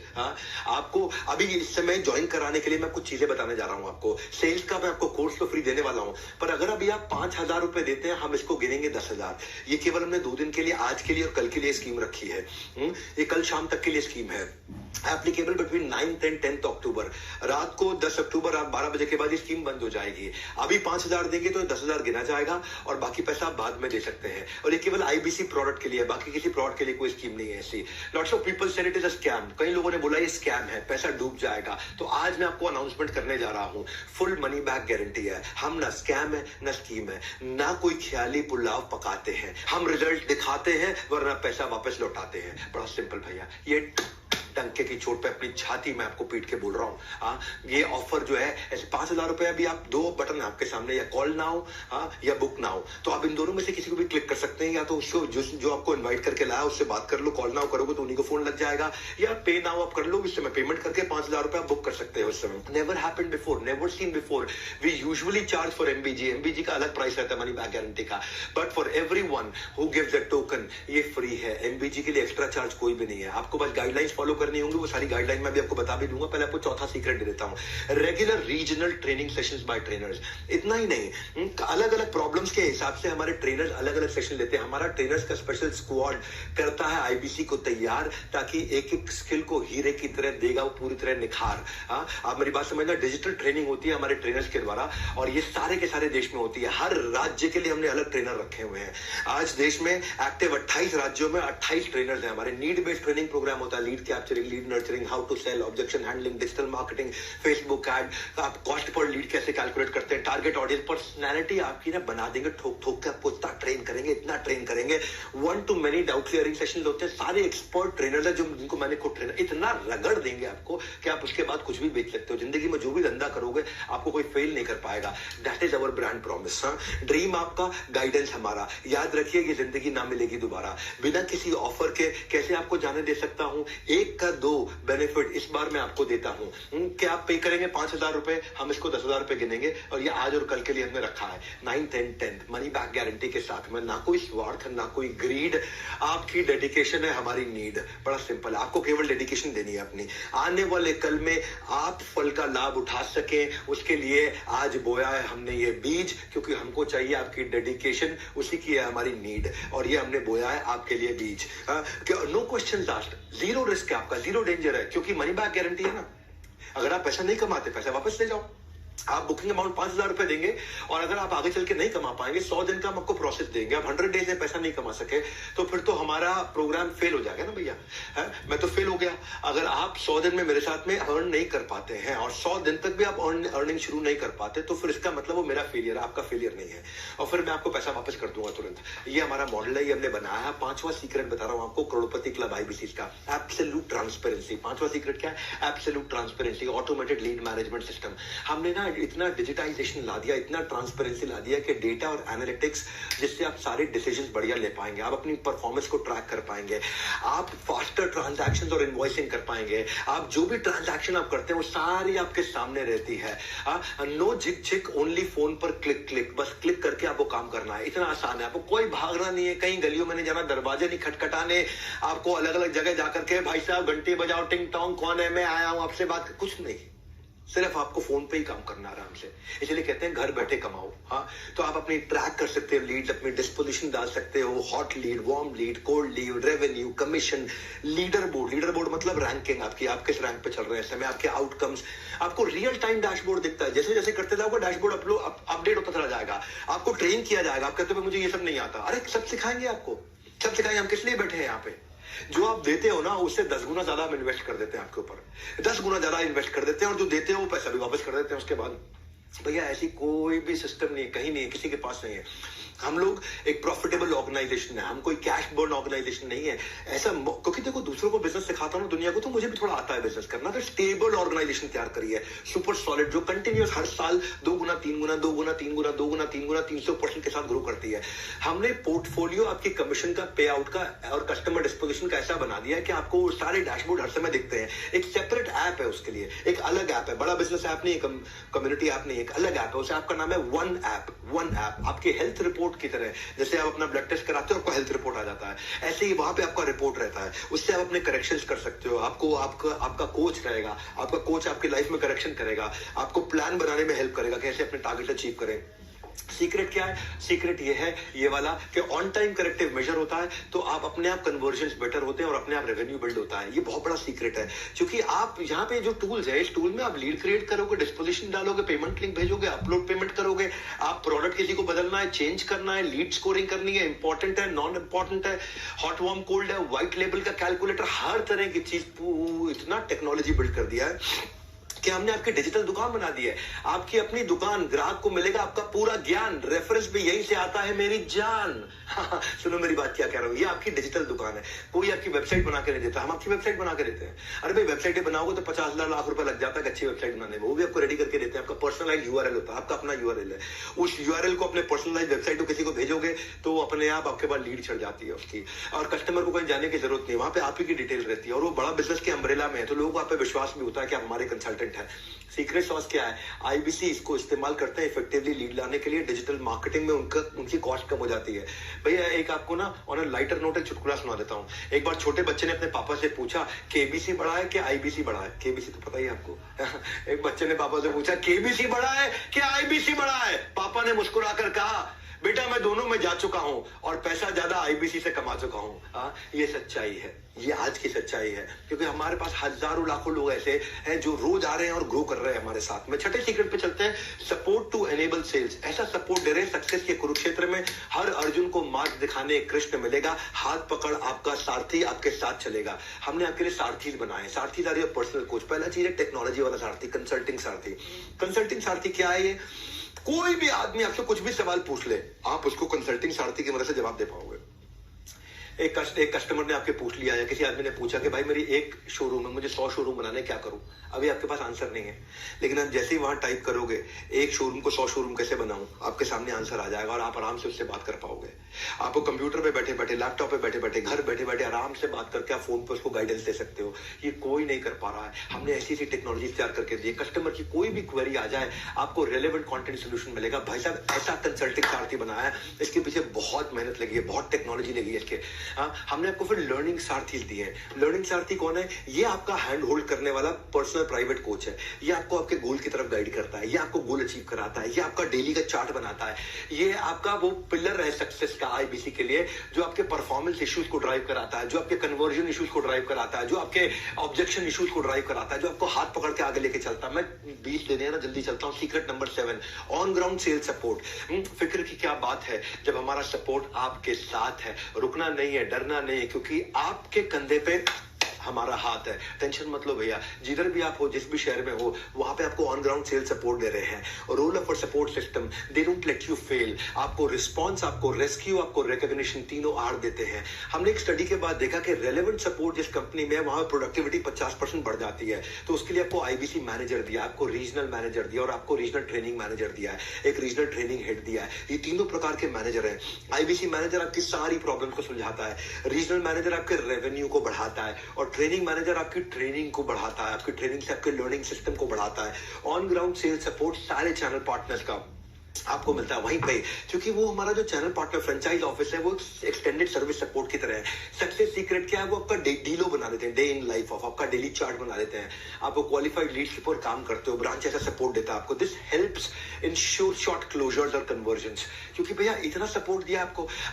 आपको अभी इस समय ज्वाइन कराने के लिए मैं कुछ चीजें बताने जा रहा हूं आपको। सेल्स का मैं आपको कोर्स तो फ्री देने वाला हूं, पर अगर अभी आप 5,000 रुपए देते हैं, हम इसको गिनेंगे 10,000। ये केवल हमने 2 दिन के लिए, आज के लिए और कल के लिए स्कीम रखी है। ये कल शाम तक के लिए स्कीम है, applicable between 9th and 10th अक्टूबर। रात को 10 अक्टूबर रात 12 बजे के बाद ये स्कीम बंद हो जाएगी। अभी 5,000 देंगे तो 10,000 गिना जाएगा और बाकी पैसा आप बाद में दे सकते हैं। और ये केवल आईबीसी प्रोडक्ट के लिए, बाकी किसी प्रोडक्ट के लिए कोई स्कीम नहीं है ऐसी। Lots of people said it is a scam. कई लोगों ने बोला ये स्कैम है, पैसा डूब जाएगा। तो आज मैं आपको अनाउंसमेंट करने जा रहा हूं, फुल मनी बैक गारंटी है। हम ना स्कैम है ना स्कीम है, ना कोई ख्याली पुलाव पकाते हैं। हम रिजल्ट दिखाते हैं वरना पैसा वापस लौटाते हैं। बड़ा सिंपल भैया। ये डंके की चोट पे अपनी छाती में आपको पीट के बोल रहा हूं। ये ऑफर जो है ऐसे 5,000 रुपए, अभी आप 2 बटन है आपके सामने, या कॉल नाउ या बुक नाउ। तो आप इन दोनों में से किसी को भी क्लिक कर सकते हैं, या तो उसको जो आपको इन्वाइट करके लाया उससे बात कर लो। कॉल नाउ करोगे तो उन्हीं को फोन लग जाएगा, या पे नाउ आप कर लो, इससे मैं पेमेंट करके 5,000 रुपए आप बुक कर सकते हो उस समय। Never happened before, never seen before. We usually charge for MBG का अलग प्राइस रहता है मनी बैक गारंटी का, but for everyone who gives a token ये फ्री है। एमबीजी के लिए एक्स्ट्रा चार्ज कोई भी नहीं है, आपको बस गाइडलाइंस फॉलो करनी होंगी वो सारी गाइडलाइन मैं भी आपको बता भी दूंगा। पहले आपको चौथा सीक्रेट दे देता हूं, regular regional training sessions bye trainers. इतना ही नहीं, अलग अलग प्रॉब्लम्स के हिसाब से हमारे ट्रेनर्स अलग अलग सेशन लेते हैं। हमारा ट्रेनर्स का स्पेशल स्क्वाड करता है आईबीसी को तैयार, ताकि एक एक स्किल को हीरे की तरह देगा वो पूरी तरह निखार। आप मेरी बात समझना, डिजिटल ट्रेनिंग होती है हमारे ट्रेनर्स के द्वारा, और ये सारे के सारे देश में होती है। हर राज्य के लिए हमने अलग ट्रेनर रखे हुए हैं। आज देश में एक्टिव 28 राज्यों में 28 ट्रेनर्स हैं हमारे। नीड बेस्ड ट्रेनिंग प्रोग्राम होता है, lead capturing, lead nurturing, how to sell, objection handling, digital marketing, Facebook ad, आप कॉस्ट पर लीड कैसे कैलकुलेट करते हैं, टारगेट ऑडियंस, पर्सनैलिटी आपकी ना बना देंगे, ठोक ठोक के आपको इतना ट्रेन करेंगे, इतना ट्रेन करेंगे। 1 to many doubt clearing session होते हैं, सारे एक्सपर्ट ट्रेनर है जिनको मैंने खुद ट्रेनर, इतना रगड़ देंगे आपको कि आप उसके बाद कुछ भी बेच सकते हो। जिंदगी में जो भी धंधा करोगे आपको कोई फेल नहीं कर पाएगा। That is our brand promise. Dream आपका, गाइडेंस हमारा। याद रखिए कि जिंदगी ना मिलेगी दोबारा। बिना किसी ऑफर के कैसे आपको जाने दे सकता हूं? 1 का 2 बेनिफिट इस बार मैं आपको देता हूं। क्या आप पे करेंगे 5,000 रुपए, हम इसको 10,000 रुपए गिनेंगे, और ये आज और कल के लिए हमने रखा है। 9th and 10th money back guarantee के साथ में, ना कोई स्वार्थ, ना कोई ग्रीड, आपकी डेडिकेशन है हमारी नीड। बड़ा सिंपल है, आपको केवल डेडिकेशन देनी है अपनी। आने वाले कल में आप फल का लाभ उठा सके, उसके लिए आज बोया है हमने ये बीज, क्योंकि हमको चाहिए आपकी डेडिकेशन, उसी की है हमारी नीड, और ये हमने बोया है आपके लिए बीज। No question asked, zero risk है आपका, जीरो डेंजर है, क्योंकि मनी बैक गारंटी है ना। अगर आप पैसा नहीं कमाते, पैसा वापस ले जाओ। आप बुकिंग अमाउंट 5,000 रुपए देंगे, और अगर आप आगे चल के नहीं कमा पाएंगे, 100 दिन का हम आपको प्रोसेस देंगे। आप 100 डेज में पैसा नहीं कमा सके तो फिर तो हमारा प्रोग्राम फेल हो जाएगा ना भैया। मैं तो फेल हो गया। अगर आप 100 दिन में मेरे साथ में अर्न नहीं कर पाते हैं, और 100 दिन तक भी आप अर्निंग शुरू नहीं कर पाते, तो फिर इसका मतलब वो मेरा फेलियर है, आपका फेलियर नहीं है, और फिर मैं आपको पैसा वापस कर दूंगा तुरंत। ये हमारा मॉडल है, ये हमने बनाया है। 5वां सीक्रेट बता रहा हूं आपको, करोड़पति क्लब आईबीसी का, एब्सोल्यूट ट्रांसपेरेंसी। 5वां सीक्रेट क्या है? Absolute transparency, automated lead management system. हमने ना इतना डिजिटाइजेशन ला दिया, इतना ट्रांसपेरेंसी ला दिया कि डेटा और एनालिटिक्स, जिससे आप सारे डिसीजंस बढ़िया ले पाएंगे, आप अपनी परफॉर्मेंस को ट्रैक कर पाएंगे, आप फास्टर ट्रांजैक्शंस और इनवॉइसिंग कर पाएंगे। आप जो भी ट्रांजैक्शन आप करते हैं वो सारी आपके सामने रहती है। नो झिक झिक, ओनली फोन पर क्लिक क्लिक, बस क्लिक करके आपको काम करना है। इतना आसान है, आपको कोई भागना नहीं है, कहीं गलियों में नहीं जाना, दरवाजे नहीं खटखटाने, आपको अलग अलग जगह जाकर के भाई साहब घंटी बजाओ, टिंग टोंग, कौन है, मैं आया हूं आपसे बात, कुछ नहीं। सिर्फ आपको फोन पे ही काम करना आराम से। इसलिए कहते हैं घर बैठे कमाओ। हाँ, तो आप अपनी ट्रैक कर सकते हो लीड्स, अपनी डिस्पोजिशन डाल सकते हो, hot lead, warm lead, cold lead, revenue, commission, leader board. Leader board मतलब रैंकिंग आपकी, आप किस रैंक पे चल रहे हैं इस समय, आपके आउटकम्स, आपको रियल टाइम डैशबोर्ड दिखता है। जैसे जैसे करते जाओगे डैशबोर्ड अपडेट होता चला जाएगा, आपको ट्रेन किया जाएगा। आप कहते हो मुझे ये सब नहीं आता, अरे सब सिखाएंगे आपको, सब सिखाएंगे। हम किस लिए बैठे हैं यहाँ पे? जो आप देते हो ना, उससे 10 गुना ज्यादा हम इन्वेस्ट कर देते हैं आपके ऊपर, 10 गुना ज्यादा इन्वेस्ट कर देते हैं, और जो देते हो वो पैसा भी वापस कर देते हैं उसके बाद। भैया ऐसी कोई भी सिस्टम नहीं है, कहीं नहीं है, किसी के पास नहीं है। हम लोग एक प्रॉफिटेबल ऑर्गेनाइजेशन है, हम कोई कैश बर्न ऑर्गेनाइजेशन नहीं है। ऐसा, क्योंकि देखो दूसरों को बिजनेस सिखाता हूं दुनिया को, तो मुझे भी थोड़ा आता है बिजनेस करना। तो स्टेबल ऑर्गेनाइजेशन तैयार करी है, सुपर सॉलिड, जो कंटिन्यूस हर साल 2 गुना 3 गुना 2 गुना 3 गुना 2 गुना 3 गुना 300% के साथ ग्रो करती है। हमने पोर्टफोलियो आपकी कमीशन का, पे आउट का और कस्टमर डिस्पोजिशन का ऐसा बना दिया है कि आपको सारे डैशबोर्ड हर समय दिखते हैं। एक सेपरेट ऐप है उसके लिए, एक अलग ऐप है, बड़ा बिजनेस ऐप नहीं, कम्युनिटी ऐप नहीं, एक अलग ऐप है। उस ऐप का नाम है वन ऐप। वन ऐप आपके हेल्थ रिपोर्ट की तरह, जैसे आप अपना ब्लड टेस्ट कराते हो आपको हेल्थ रिपोर्ट आ जाता है, ऐसे ही वहां पे आपका रिपोर्ट रहता है। उससे आप अपने करेक्शंस कर सकते हो। आपको आपका कोच रहेगा, आपका कोच आपकी लाइफ में करेक्शन करेगा, आपको प्लान बनाने में हेल्प करेगा, कैसे अपने टारगेट अचीव करें। सीक्रेट क्या है? सीक्रेट ये है, ये वाला, कि ऑन टाइम करेक्टिव मेजर होता है तो आप अपने आप कन्वर्जन्स बेटर होते हैं और अपने आप रेवेन्यू बिल्ड होता है। ये बहुत बड़ा सीक्रेट है, क्योंकि आप यहाँ पे जो टूल्स है, इस टूल में आप लीड क्रिएट करोगे, डिस्पोजिशन डालोगे, पेमेंट लिंक भेजोगे, अपलोड पेमेंट करोगे, आप प्रोडक्ट किसी को बदलना है, चेंज करना है, लीड स्कोरिंग करनी है, इंपॉर्टेंट है, नॉन इंपॉर्टेंट है, हॉट वार्म कोल्ड है, व्हाइट लेबल का कैलकुलेटर, हर तरह की चीज, इतना टेक्नोलॉजी बिल्ड कर दिया है कि हमने आपकी डिजिटल दुकान बना दी है। आपकी अपनी दुकान, ग्राहक को मिलेगा आपका पूरा ज्ञान, रेफरेंस भी यहीं से आता है मेरी जान। सुनो मेरी बात क्या कह रहा हूं, ये आपकी डिजिटल दुकान है। कोई आपकी वेबसाइट बना के नहीं देता, हम आपकी वेबसाइट बना के देते हैं। अरे भाई वेबसाइट बनाओगे तो 50,000 लाख रुपए लग जाता है अच्छी वेबसाइट बनाने में, वो भी आपको रेडी करके देते हैं। आपका पर्सनलाइज यूआरएल होता है, आपका अपना यूआरएल है। उस यूआरएल को अपने पर्सनलाइज वेबसाइट को किसी को भेजोगे तो वो अपने आप आपके पास लीड चढ़ जाती है उसकी, और कस्टमर को कहीं जाने की जरूरत नहीं, वहां पे आप ही की डिटेल रहती है, और वो बड़ा बिजनेस के अम्ब्रेला में है, तो लोगों को आप पे विश्वास भी होता है कि आप हमारे कंसल्टेंट हैं। सीक्रेट सॉस क्या है? आईबीसी इसको इस्तेमाल करते हैं इफेक्टिवली लीड लाने के लिए। डिजिटल मार्केटिंग में उनकी कॉस्ट कम हो जाती है। भैया एक आपको ना ऑन अ लाइटर नोट एक चुटकुला सुना देता हूँ। एक बार छोटे बच्चे ने अपने पापा से पूछा केबीसी बड़ा है कि आईबीसी बड़ा है? केबीसी तो पता ही है आपको। एक बच्चे ने पापा से पूछा केबीसी बड़ा है कि आईबीसी बड़ा है? पापा ने मुस्कुराकर कहा बेटा मैं दोनों में जा चुका हूं और पैसा ज्यादा आईबीसी से कमा चुका हूं। ये सच्चाई है, ये आज की सच्चाई है, क्योंकि हमारे पास हजारों लाखों लोग ऐसे हैं जो रोज आ रहे हैं और ग्रो कर रहे हैं हमारे साथ में। छठे सीक्रेट पे चलते हैं, सपोर्ट टू एनेबल सेल्स। ऐसा सपोर्ट दे रहे हैं सक्सेस के कुरुक्षेत्र में हर अर्जुन को मार्ग दिखाने कृष्ण मिलेगा, हाथ पकड़ आपका सारथी आपके साथ चलेगा। हमने आपके लिए सारथी बनाए। सारथी आर योर पर्सनल कोच। पहला चीज है टेक्नोलॉजी वाला सारथी, कंसल्टिंग सारथी। कंसल्टिंग सारथी क्या है? ये कोई भी आदमी आपसे कुछ भी सवाल पूछ ले, आप उसको कंसल्टिंग सारथी की मदद से जवाब दे पाओगे। एक कस्टमर ने आपके पूछ लिया या किसी आदमी ने पूछा कि भाई मेरी एक शोरूम है, मुझे 100 शोरूम बनाने, क्या करूं? अभी आपके पास आंसर नहीं है, लेकिन आप जैसे ही वहां टाइप करोगे एक शोरूम को 100 शोरूम कैसे बनाऊं, आपके सामने आंसर आ जाएगा और आप आराम से उससे बात कर पाओगे। आपको कंप्यूटर पे बैठे बैठे, लैपटॉप पे बैठे बैठे, घर बैठे बैठे आराम से बात करके आप फोन पे उसको गाइडेंस दे सकते हो। ये कोई नहीं कर पा रहा है। हमने ऐसी ऐसी टेक्नोलॉजी तैयार करके दी, कस्टमर की कोई भी क्वेरी आ जाए आपको रेलेवेंट कंटेंट सोल्यूशन मिलेगा। भाई साहब ऐसा कंसल्टिंग सारथी बनाया है, इसके पीछे बहुत मेहनत लगी है, बहुत टेक्नोलॉजी लगी है इसके। हमने आपको फिर लर्निंग सारथी दिए हैं। लर्निंग सारथी कौन है? ये आपका हैंड होल्ड करने वाला पर्सनल प्राइवेट कोच है। ये आपको आपके गोल की तरफ गाइड करता है, ये आपको गोल अचीव कराता है, ये आपका डेली का चार्ट बनाता है। ये आपका वो पिलर है सक्सेस का आईबीसी के लिए, जो आपके परफॉर्मेंस इश्यूज को ड्राइव कराता है, जो आपके कन्वर्जन इश्यूज को ड्राइव कराता है, जो आपके ऑब्जेक्शन इश्यूज को ड्राइव कराता है, जो आपको हाथ पकड़ के आगे लेके चलता है। मैं 20 देने हैं ना, जल्दी चलता हूँ। Secret number 7, on ground sales support. फिक्र की क्या बात है जब हमारा सपोर्ट आपके साथ है। रुकना नहीं है, डरना नहीं है, क्योंकि आपके कंधे पे हमारा हाथ है। टेंशन मत लो भैया, जिधर भी आप हो, जिस भी शहर में हो, वहां पे आपको ऑन ग्राउंड सेल सपोर्ट दे रहे हैं। Role of support system, they don't let you fail. आपको रिस्पांस, आपको रेस्क्यू, आपको रिकॉग्निशन, तीनों आर देते हैं। हमने एक स्टडी के बाद देखा कि रेलेवेंट सपोर्ट जिस कंपनी में है वहां प्रोडक्टिविटी 50% बढ़ जाती है। तो उसके लिए आपको आईबीसी मैनेजर दिया, आपको रीजनल मैनेजर दिया और आपको रीजनल ट्रेनिंग मैनेजर दिया है, एक रीजनल ट्रेनिंग हेड दिया है। ये तीनों प्रकार के मैनेजर हैं। आईबीसी मैनेजर आपकी सारी प्रॉब्लम को सुलझाता है, रीजनल मैनेजर आपके रेवेन्यू को बढ़ाता है और ट्रेनिंग मैनेजर आपकी ट्रेनिंग को बढ़ाता है, आपकी ट्रेनिंग से आपके लर्निंग सिस्टम को बढ़ाता है। ऑन ग्राउंड सेल्स सपोर्ट सारे चैनल पार्टनर्स का आपको मिलता है वहीं पे, क्योंकि वो हमारा जो चैनल पार्टनर फ्रेंचाइज ऑफिस है वो एक्सटेंडेड सर्विस सपोर्ट की तरह है। सक्सेस सीक्रेट क्या है? वो आपका डीलो बना देते हैं, डे इन लाइफ ऑफ, आपका डेली चार्ट बना देते हैं। आपको क्वालिफाइड लीडशिप पर काम करते हो, ब्रांच ऐसा सपोर्ट देता है आपको। This helps ensure short closures और कन्वर्जन्स, क्योंकि भैया इतना सपोर्ट दिया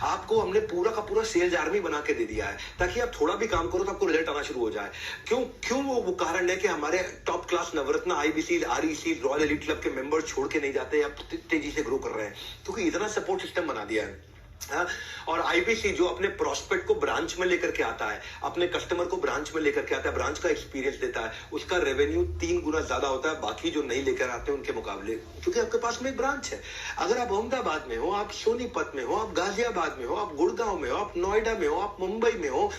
आपको हमने पूरा का पूरा सेल्स आर्मी बना के दे दिया है, ताकि आप थोड़ा भी काम करो तो आपको रिजल्ट आना शुरू हो जाए। क्यों वो कारण है कि हमारे top class Navratna, IBC, REC, royal elite club के मेंबर छोड़ के नहीं जाते, आप तेजी से ग्रो कर रहे हैं, क्योंकि इतना सपोर्ट सिस्टम बना दिया है। और आईबीसी जो अपने प्रोस्पेक्ट को ब्रांच में लेकर के आता है, अपने कस्टमर को ब्रांच में लेकर के आता है, ब्रांच का एक्सपीरियंस देता है, उसका रेवेन्यू 3 गुना ज्यादा होता है बाकी जो नहीं लेकर आते हैं उनके मुकाबले, क्योंकि आपके पास में एक ब्रांच है। अगर आप अहमदाबाद में हो, आप सोनीपत में हो, आप गाजियाबाद में हो, आप गुड़गांव में हो, आप नोएडा में हो, आप मुंबई में हो,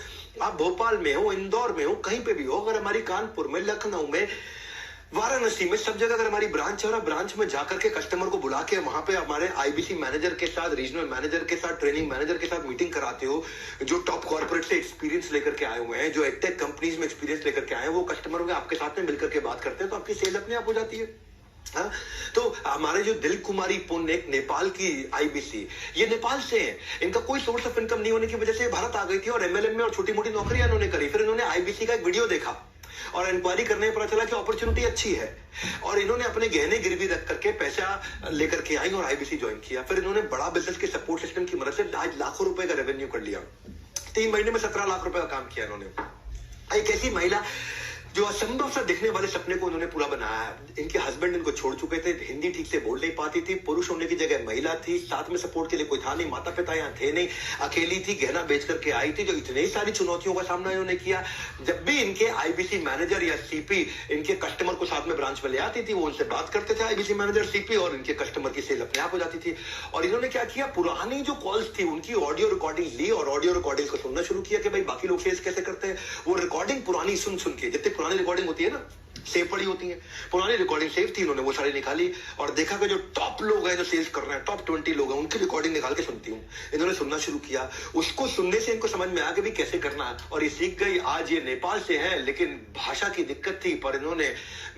आप भोपाल में हो, इंदौर में हो, कहीं पे भी हो, अगर हमारी कानपुर में, लखनऊ में, वाराणसी में, सब जगह अगर हमारी ब्रांच है और आप ब्रांच में जाकर के कस्टमर को बुला के वहां पे हमारे आईबीसी मैनेजर के साथ, रीजनल मैनेजर के साथ, ट्रेनिंग मैनेजर के साथ मीटिंग कराते हो, जो टॉप कॉर्पोरेट से एक्सपीरियंस लेकर के आए हुए हैं, जो एडटेक कंपनीज में एक्सपीरियंस लेकर के आए हैं, वो कस्टमरों के आपके साथ में मिलकर के बात करते हैं, तो आपकी सेल अपने आप हो जाती है। तो हमारे जो दिल कुमारी पुण्य, एक नेपाल की आईबीसी, ये नेपाल से है, इनका कोई सोर्स ऑफ इनकम नहीं होने की वजह से भारत आ गई थी और एमएलएम में और छोटी मोटी नौकरियां इन्होंने करी। फिर इन्होंने आईबीसी का एक वीडियो देखा और इंक्वायरी करने में पता चला कि अपॉर्चुनिटी अच्छी है, और इन्होंने अपने गहने गिरवी रख करके पैसा लेकर के आई और आईबीसी ज्वाइन किया। फिर इन्होंने बड़ा बिजनेस के सपोर्ट सिस्टम की मदद से आज लाखों रुपए का रेवेन्यू कर लिया। 3 महीने में 17 लाख रुपए का काम किया इन्होंने। एक ऐसी महिला जो असंभव सा दिखने वाले सपने को उन्होंने पूरा बनाया है। इनके हस्बैंड इनको छोड़ चुके थे, हिंदी ठीक से बोल नहीं पाती थी, पुरुष होने की जगह महिला थी, साथ में सपोर्ट के लिए कोई था नहीं, माता पिता यहाँ थे नहीं, अकेली थी, गहना बेच करके आई थी। जो इतनी सारी चुनौतियों का सामना इन्होंने किया, जब भी इनके आईबीसी मैनेजर या सीपी इनके कस्टमर को साथ में ब्रांच में ले आती थी, वो उनसे बात करते थे आईबीसी मैनेजर, सीपी, और इनके कस्टमर की सेल अपने आप हो जाती थी। और इन्होंने क्या किया, पुरानी जो कॉल्स थी उनकी ऑडियो रिकॉर्डिंग ली और ऑडियो रिकॉर्डिंग को सुनना शुरू किया कि भाई बाकी लोग सेल्स कैसे करते हैं। वो रिकॉर्डिंग पुरानी सुन के, जितनी पुरानी रिकॉर्डिंग होती है ना, सेव पड़ी होती हैं, पुरानी रिकॉर्डिंग सेव थी, इन्होंने वो सारी निकाली और देखा कि जो टॉप लोग हैं जो सेल्स कर रहे हैं, टॉप 20 लोग हैं, उनकी रिकॉर्डिंग निकाल के सुनती हूँ। इन्होंने सुनना शुरू किया, उसको सुनने से इनको समझ में आया कि भी कैसे करना है और ये सीख गई। आज ये नेपाल से है लेकिन भाषा की दिक्कत थी, पर इन्होंने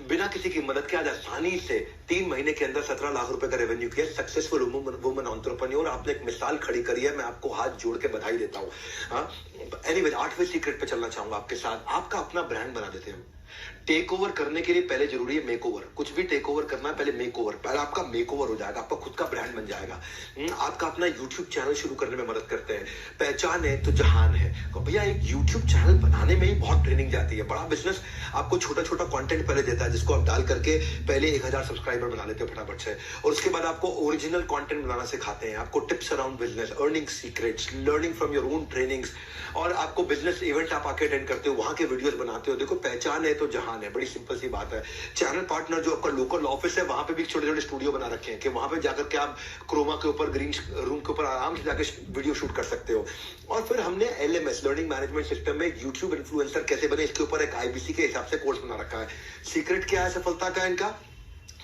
बिना किसी की मदद के आज आसानी से 3 महीने के अंदर 17 लाख रुपए का रेवेन्यू किया। सक्सेसफुल वुमन एंटरप्रेन्योर, आपने एक मिसाल खड़ी करी है, मैं आपको हाथ जोड़ के बधाई देता हूँ। हाँ, एनीवेज 8वें सीक्रेट पे चलना चाहूंगा आपके साथ। आपका अपना ब्रांड बना देते हैं। टेक ओवर करने के लिए पहले जरूरी है मेक ओवर। कुछ भी टेक ओवर करना है पहले मेक ओवर, पहले आपका मेक ओवर हो जाएगा, आपका खुद का ब्रांड बन जाएगा। आपका अपना यूट्यूब चैनल शुरू करने में मदद करते हैं। पहचान है तो जहान है। भैया एक यूट्यूब चैनल बनाने में ही बहुत ट्रेनिंग जाती है। बड़ा बिजनेस आपको छोटा छोटा कंटेंट पहले देता है जिसको आप डाल करके पहले 1000 सब्सक्राइबर बना लेते हो फटाफट से, और उसके बाद आपको ओरिजिनल कंटेंट बनाना सिखाते हैं, आपको tips around business, earning secrets, learning from your own trainings, और आपको बिजनेस इवेंट आप आके अटेंड करते हो, वहां के वीडियोस बनाते हो। देखो पहचान है तो जहान है, बड़ी सिंपल सी बात है। चैनल पार्टनर जो आपका लोकल ऑफिस है वहां पे भी छोटे छोटे स्टूडियो बना रखे हैं कि वहां पे जाकर के आप क्रोमा के ऊपर, ग्रीन रूम के ऊपर आराम से जाकर वीडियो शूट कर सकते हो। और फिर हमने LMS लर्निंग मैनेजमेंट सिस्टम में यूट्यूब इन्फ्लुएंसर कैसे बने इसके ऊपर एक IBC के हिसाब से कोर्स बना रखा है। सीक्रेट क्या है सफलता का इनका,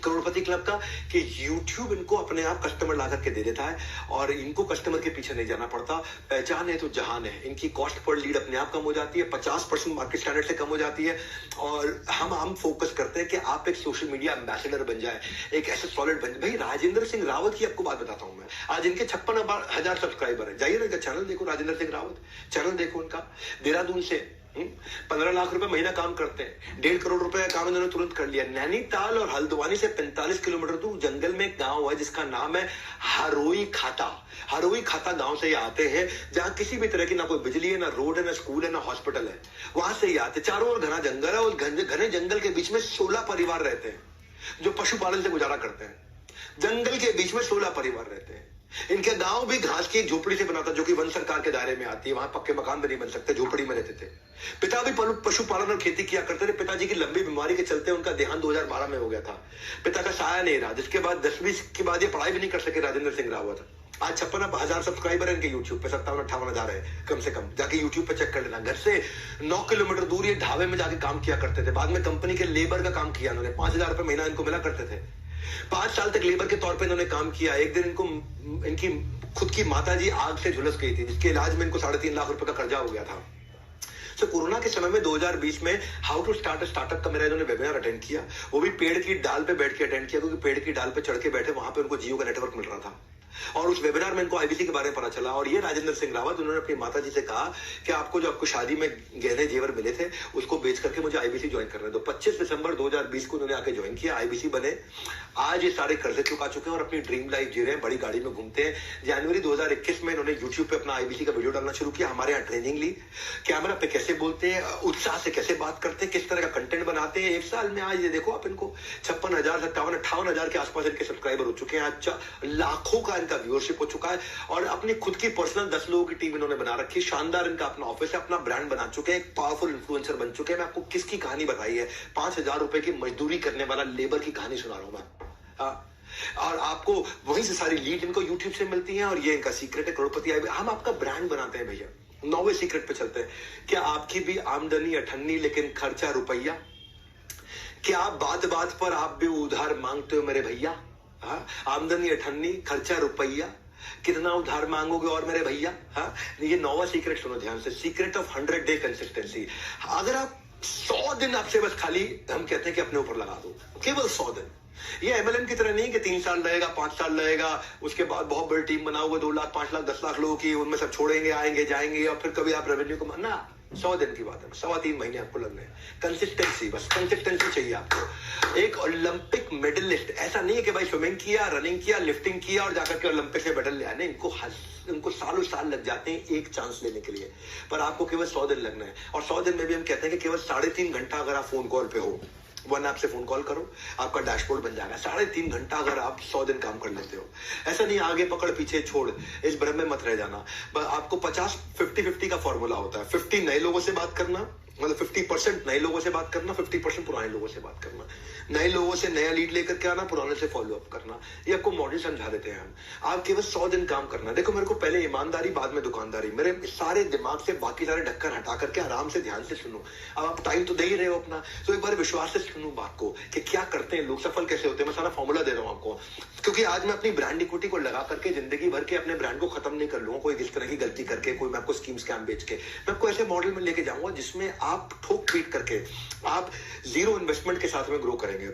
करोड़पति क्लब का, कि YouTube इनको अपने आप कस्टमर ला करके दे देता है और इनको कस्टमर के पीछे नहीं जाना पड़ता। पहचान है तो जहान है। इनकी कॉस्ट पर लीड अपने आप कम हो जाती है, 50% मार्केट स्टैंडर्ड से कम हो जाती है। और हम फोकस करते हैं कि आप एक सोशल मीडिया एम्बेसडर बन जाए, एक ऐसे सॉलिड बन। भाई राजेंद्र सिंह रावत की आपको बात बताता हूं मैं, आज इनके 56,000 सब्सक्राइबर है। जाइए ना इनका चैनल देखो, राजेंद्र सिंह रावत चैनल देखो इनका। देहरादून से 15 लाख रुपए महीना काम करते हैं, 1.5 करोड़ रुपए का काम इन्होंने तुरंत कर लिया। नैनीताल और हल्द्वानी से 45 किलोमीटर दूर जंगल में एक गांव है जिसका नाम है हरोई खाता। हरोई खाता गांव से ये आते हैं जहां किसी भी तरह की ना कोई बिजली है, ना रोड है, ना स्कूल है, ना हॉस्पिटल है। वहां से ये आते, चारों ओर घना जंगल है और घने जंगल के बीच में 16 परिवार रहते हैं जो पशुपालन से गुजारा करते हैं। जंगल के बीच में 16 परिवार रहते हैं। इनके गांव भी घास की एक झोपड़ी से बना था जो कि वन सरकार के दायरे में आती है। वहां पक्के मकान भी नहीं बन सकते, झोपड़ी में रहते थे। पिता भी पशुपालन और खेती किया करते थे। पिताजी की लंबी बीमारी के चलते उनका देहांत 2012 में हो गया था। पिता का साया नहीं रहा, जिसके बाद 10वीं के बाद ये पढ़ाई भी नहीं कर सके राजेंद्र सिंह रावत। आज 56,000 सब्सक्राइबर है इनके यूट्यूब पे, 57-58 है कम से कम। जाके यूट्यूब पे चेक कर लेना। घर से 9 किलोमीटर दूर ये ढाबे में जाके काम किया करते थे। बाद में कंपनी के लेबर का काम किया इन्होंने, 5,000 रुपए महीना इनको मिला करते थे। 5 साल तक लेबर के तौर पे इन्होंने काम किया। एक दिन इनको इनकी खुद की माताजी आग से झुलस गई थी, जिसके इलाज में इनको 3.5 लाख रुपए का कर्जा हो गया था। तो कोरोना के समय में 2020 में how to start a startup का मेरा इन्होंने वेबिनार अटेंड किया। वो भी पेड़ की डाल पे बैठ के अटेंड किया, क्योंकि पेड़ की डाल पे चढ़ के बैठे, वहां पे उनको जियो का नेटवर्क मिल रहा था। और उस वेबिनार में इनको IBC के बारे में पता चला। और ये राजेंद्र सिंह रावत, उन्होंने अपनी माता जी से कहा कि आपको जो आपको शादी में गहने जेवर मिले थे उसको बेच करके मुझे IBC ज्वाइन करने दो। 25 दिसंबर 2020 को उन्होंने आके ज्वाइन किया, IBC बने। आज ये सारे कर्जे चुका चुके हैं और अपनी ड्रीम लाइफ जी रहे हैं, बड़ी गाड़ी में घूमते हैं। जनवरी 2021 में इन्होंने यूट्यूब पे अपना IBC का वीडियो डालना शुरू किया। हमारे यहाँ ट्रेनिंग ली, कैमरा पे कैसे बोलते हैं, उत्साह से कैसे बात करते हैं, किस तरह का कंटेंट बनाते हैं। 1 साल में आज ये देखो आप, इनको 56,000, 57-58 के आसपास इनके सब्सक्राइबर हो चुके हैं। आज लाखों का इनका व्यूअरशिप हो चुका है और अपनी खुद की पर्सनल 10 लोगों की टीम इन्होंने बना रखी है। शानदार इनका अपना ऑफिस है, अपना ब्रांड बना चुके हैं, एक पावरफुल इन्फ्लुएंसर बन चुके हैं। मैं आपको किसकी कहानी बताई है, 5,000 रुपए की मजदूरी करने वाला लेबर की कहानी सुना रहा हूं मैं। और आपको वहीं से सारी लीड इनको यूट्यूब से मिलती है और ये इनका सीक्रेट है करोड़पति। हम आपका ब्रांड बनाते हैं भैया। 9वें सीक्रेट पे चलते हैं। क्या आपकी भी आमदनी अठन्नी लेकिन खर्चा रुपया? क्या बात बात पर आप भी उधार मांगते हो मेरे भैया? आमदनी अठन्नी, खर्चा रुपया, कितना उधार मांगोगे और मेरे भैया? ये 9वां सीक्रेट सुनो ध्यान से, सीक्रेट ऑफ 100 डे कंसिस्टेंसी। अगर आप 100 दिन आपसे बस खाली, हम कहते हैं कि अपने ऊपर लगा दो, केवल 100 दिन। ये MLM की तरह नहीं कि 3 साल लगेगा, 5 साल लगेगा, उसके बाद बहुत बड़ी टीम बनाओगे, 2 लाख, 5 लाख, 10 लाख लोगों की, उनमें सब छोड़ेंगे, आएंगे जाएंगे और फिर कभी आप रेवेन्यू को ना। 100 दिन की बात है, 3.25 महीने आपको लगने हैं। कंसिस्टेंसी, बस कंसिस्टेंसी चाहिए आपको। एक ओलंपिक मेडलिस्ट ऐसा नहीं है कि भाई स्विमिंग किया, रनिंग किया, लिफ्टिंग किया और जाकर के ओलंपिक में मेडल ले आने। इनको सालों साल लग जाते हैं एक चांस लेने के लिए, पर आपको केवल 100 दिन लगना है। और 100 दिन में भी हम कहते हैं कि केवल 3.5 घंटा अगर आप फोन कॉल पे हो, वन ऐप से फोन कॉल करो, आपका डैशबोर्ड बन जाएगा। 3.5 घंटा अगर आप 100 दिन काम कर लेते हो, ऐसा नहीं आगे पकड़ पीछे छोड़, इस भ्रम में मत रह जाना। आपको 50-50-50 का फॉर्मूला होता है। 50 नए लोगों से बात करना, मतलब 50% नए लोगों से बात करना, 50% पुराने लोगों से बात करना, नए लोगों से नया लीड लेकर के आना, पुराने से फॉलो अप करना। ये आपको मॉडल समझा देते हैं हम। आप केवल 100 दिन काम करना। देखो मेरे को पहले ईमानदारी, बाद में दुकानदारी। मेरे सारे दिमाग से बाकी सारे ढक्कन हटा करके आराम से ध्यान से सुनो। अब आप टाइम तो दे ही रहे हो अपना, तो एक बार विश्वास से सुनो बात को कि क्या करते हैं लोग, सफल कैसे होते हैं। मैं सारा फॉर्मूला दे रहा हूं आपको, क्योंकि आज मैं अपनी ब्रांड इक्विटी को लगा करके जिंदगी भर के अपने ब्रांड को खत्म नहीं कर लूंगा कोई इस तरह की गलती करके, कोई मैं आपको स्कीम स्कैम बेच के। मैं आपको ऐसे मॉडल में लेके जाऊंगा जिसमें आप ठोक पीट करके आप 0 इन्वेस्टमेंट के साथ में ग्रो करेंगे।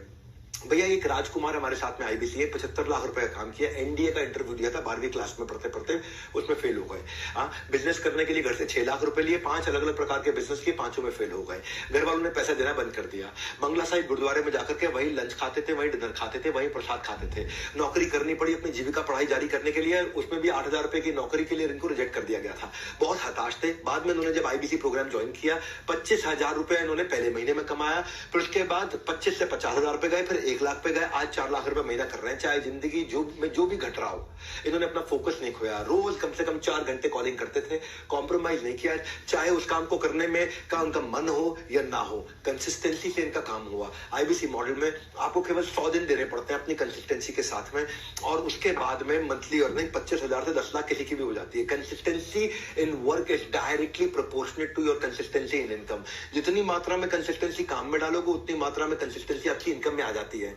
भैया एक राजकुमार हमारे साथ में आईबीसी है, 75 लाख रुपए का काम किया, एनडीए का इंटरव्यू दिया था, 12वीं क्लास में पढ़ते पढ़ते उसमें फेल हो गए। बिजनेस करने के लिए घर से 6 लाख रुपए लिए, 5 अलग अलग प्रकार के बिजनेस किए, 5 में फेल हो गए। घर वालों ने पैसा देना बंद कर दिया। बंगला साहिब गुरुद्वारे में जाकर के वही लंच खाते थे, वही डिनर खाते थे, वही प्रसाद खाते थे। नौकरी करनी पड़ी अपनी जीविका पढ़ाई जारी करने के लिए, उसमें भी 8,000 रुपए की नौकरी के लिए इनको रिजेक्ट कर दिया गया था। बहुत हताश थे। बाद में उन्होंने जब आईबीसी प्रोग्राम ज्वाइन किया, 25,000 रुपए इन्होंने पहले महीने में कमाया। फिर उसके बाद 25 से 50,000 रुपए गए, फिर 1 लाख पे गए, आज 4 लाख रुपए महीना कर रहे हैं। चाहे जिंदगी जो भी घट रहा हो, इन्होंने अपना फोकस नहीं खोया। रोज कम से कम 4 घंटे कॉलिंग करते थे, कॉम्प्रोमाइज नहीं किया। चाहे उस काम को करने में का उनका मन हो या ना हो, कंसिस्टेंसी से इनका काम हुआ। आईबीसी मॉडल में आपको केवल 100 दिन देने पड़ते हैं अपनी कंसिस्टेंसी के साथ में, और उसके बाद में मंथली अर्निंग 25,000 से 10 लाख किसी की भी हो जाती है। Consistency in work is directly proportionate to your consistency in income. जितनी मात्रा में कंसिस्टेंसी काम में डालोगे, उतनी मात्रा में कंसिस्टेंसी आपकी इनकम में आ जाती है।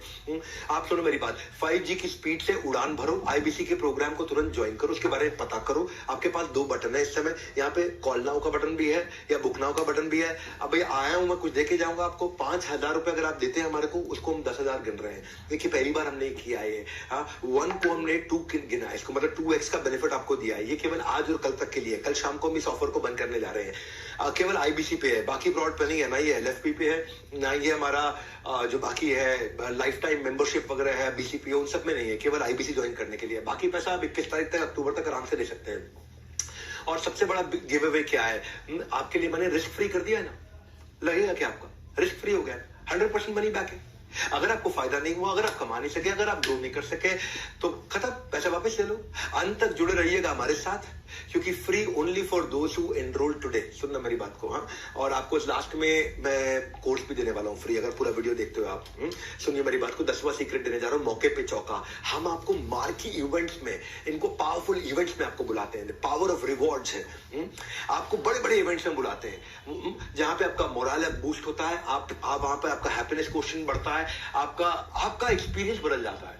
आप सुनो मेरी बात, 5G की स्पीड से उड़ान भरो। आईबीसी के प्रोग्राम को तुरंत ज्वाइन करो, उसके बारे में पता करो। आपके पास 2 बटन है इस समय, यहाँ पे कॉल नाउ का बटन भी है या बुक नाउ का बटन भी है। अब भैया आया हूं मैं, कुछ देके जाऊंगा आपको। 5,000 रुपए अगर आप देते हैं हमारे को, उसको हम 10,000 गिन रहे हैं। देखिए पहली बार हमने किया है। 1 को हमने 2 गिना, इसको मतलब 2x का बेनिफिट आपको दिया है। ये केवल आज और कल तक के लिए। कल शाम को हम इस ऑफर को बंद करने जा रहे हैं। केवल आईबीसी पे है, बाकी ब्रॉड पे नहीं है। ना ये एलएफपी पे है, ना ये हमारा जो बाकी है लाइफ टाइम मेंबरशिप वगैरह है, बीसीपी, उन सब में नहीं है। केवल आईबीसी ज्वाइन करने के लिए। बाकी पैसा आप 21 तारीख तक, अक्टूबर तक आराम से दे सकते हैं। और सबसे बड़ा गिव अवे क्या है आपके लिए, मैंने रिस्क फ्री कर दिया है ना। लगेगा क्या आपका, रिस्क फ्री हो गया, 100% मनी बैक है। अगर आपको फायदा नहीं हुआ, अगर आप कमा नहीं सके, अगर आप ग्रो नहीं कर सके, तो खत्म, पैसा वापस ले लो। अंत तक जुड़े रहिएगा हमारे साथ, क्योंकि free only for those who enrol today. सुनना मेरी बात को। हाँ, और आपको लास्ट में मैं कोर्स भी देने वाला हूँ फ्री, अगर पूरा वीडियो देखते हो आप। सुनिए मेरी बात को, 10वां सीक्रेट देने जा रहा हूँ, मौके पे चौका। हम आपको मार्की इवेंट्स में, इनको पावरफुल इवेंट्स में आपको बुलाते हैं। पावर ऑफ रिवॉर्ड्स है। आपको बड़े बड़े इवेंट्स में बुलाते हैं, जहां पे आपका मोरल बूस्ट होता है। आप वहां पे आपका हैप्पीनेस क्वेश्चन बढ़ता है, आपका एक्सपीरियंस बदल जाता है।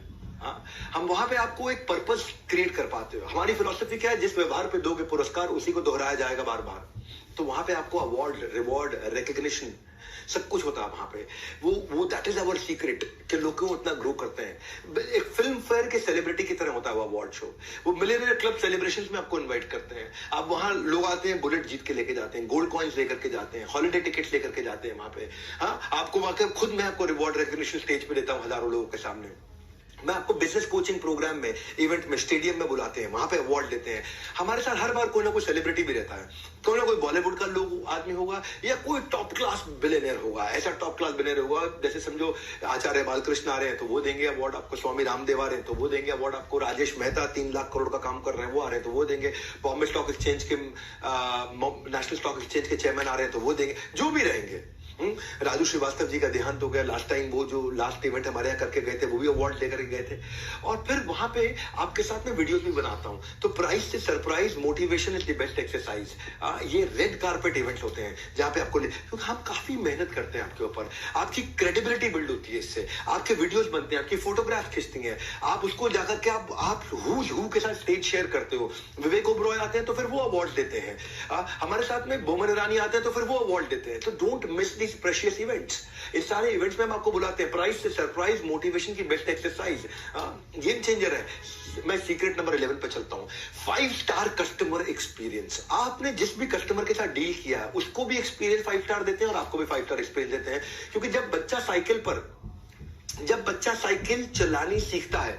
हम वहां पे आपको एक पर्पस क्रिएट कर पाते हो। हमारी फिलॉसफी क्या है, जिस व्यवहार पे दोगे पुरस्कार, उसी को दोहराया जाएगा बार बार। तो वहां पे आपको अवार्ड, रिवॉर्ड, रिकग्निशन सब कुछ होता है वहां पे। वो दैट इज आवर सीक्रेट कि लोग क्यों इतना ग्रो करते हैं। एक फिल्म फेयर के सेलिब्रिटी की तरह होता है वो अवार्ड शो। वो मिलियनेयर क्लब सेलिब्रेशंस में आपको इनवाइट करते हैं। आप वहां लोग आते हैं, बुलेट जीत के लेके जाते हैं, गोल्ड कॉइन्स लेकर के जाते हैं, हॉलिडे टिकट्स लेकर के जाते हैं वहां पे। आपको वहां खुद मैं आपको रिवॉर्ड रिकग्निशन स्टेज पे देता हूं हजारों लोगों के सामने। मैं आपको बिजनेस कोचिंग प्रोग्राम में, इवेंट में, स्टेडियम में बुलाते हैं, वहां पे अवार्ड देते हैं। हमारे साथ हर बार कोई ना कोई सेलिब्रिटी भी रहता है। कोई ना कोई बॉलीवुड का लोग आदमी होगा, या कोई टॉप क्लास बिलियनियर होगा। ऐसा टॉप क्लास बिलियनियर होगा, जैसे समझो आचार्य बालकृष्ण आ रहे हैं तो वो देंगे अवार्ड आपको, स्वामी रामदेव आ रहे हैं तो वो देंगे अवार्ड आपको, राजेश मेहता 3 लाख करोड़ का काम कर रहे हैं वो आ रहे हैं तो वो देंगे, बॉम्बे स्टॉक एक्सचेंज के नेशनल स्टॉक एक्सचेंज के चेयरमैन आ रहे हैं तो वो देंगे, जो भी रहेंगे। राजू श्रीवास्तव जी का देहांत हो गया लास्ट टाइम, वो जो लास्ट इवेंट हमारे यहाँ करके गए थे, वो भी अवार्ड लेकर गए थे। और फिर वहां पे आपके साथ में वीडियोस भी बनाता हूं। तो प्राइस से surprise, motivation is the best exercise. ये रेड कारपेट इवेंट्स होते हैं जहां पे आपको, क्योंकि हम काफी मेहनत करते हैं आपके ऊपर, आपकी क्रेडिबिलिटी बिल्ड होती है इससे। आपके वीडियोस बनते हैं, आपकी फोटोग्राफ खींचती हैं, आप उसको जाकर के आप हु के साथ स्टेज शेयर करते हो। विवेक ओबरॉय आते हैं तो फिर वो अवार्ड देते हैं। हमारे साथ में बोमन ईरानी आते हैं तो फिर वो अवार्ड देते हैं। तो don't miss this precious events. इस सारे इवेंट्स में हम आपको बुलाते हैं। प्राइस से सरप्राइज, मोटिवेशन की बेस्ट एक्सरसाइज, गेम चेंजर है। मैं सीक्रेट नंबर 11 पे चलता हूं। 5 स्टार कस्टमर एक्सपीरियंस। आपने जिस भी कस्टमर के साथ डील किया है उसको भी एक्सपीरियंस 5 स्टार देते हैं और आपको भी 5 स्टार एक्सपीरियंस देते हैं। क्योंकि जब बच्चा साइकिल चलानी सीखता है,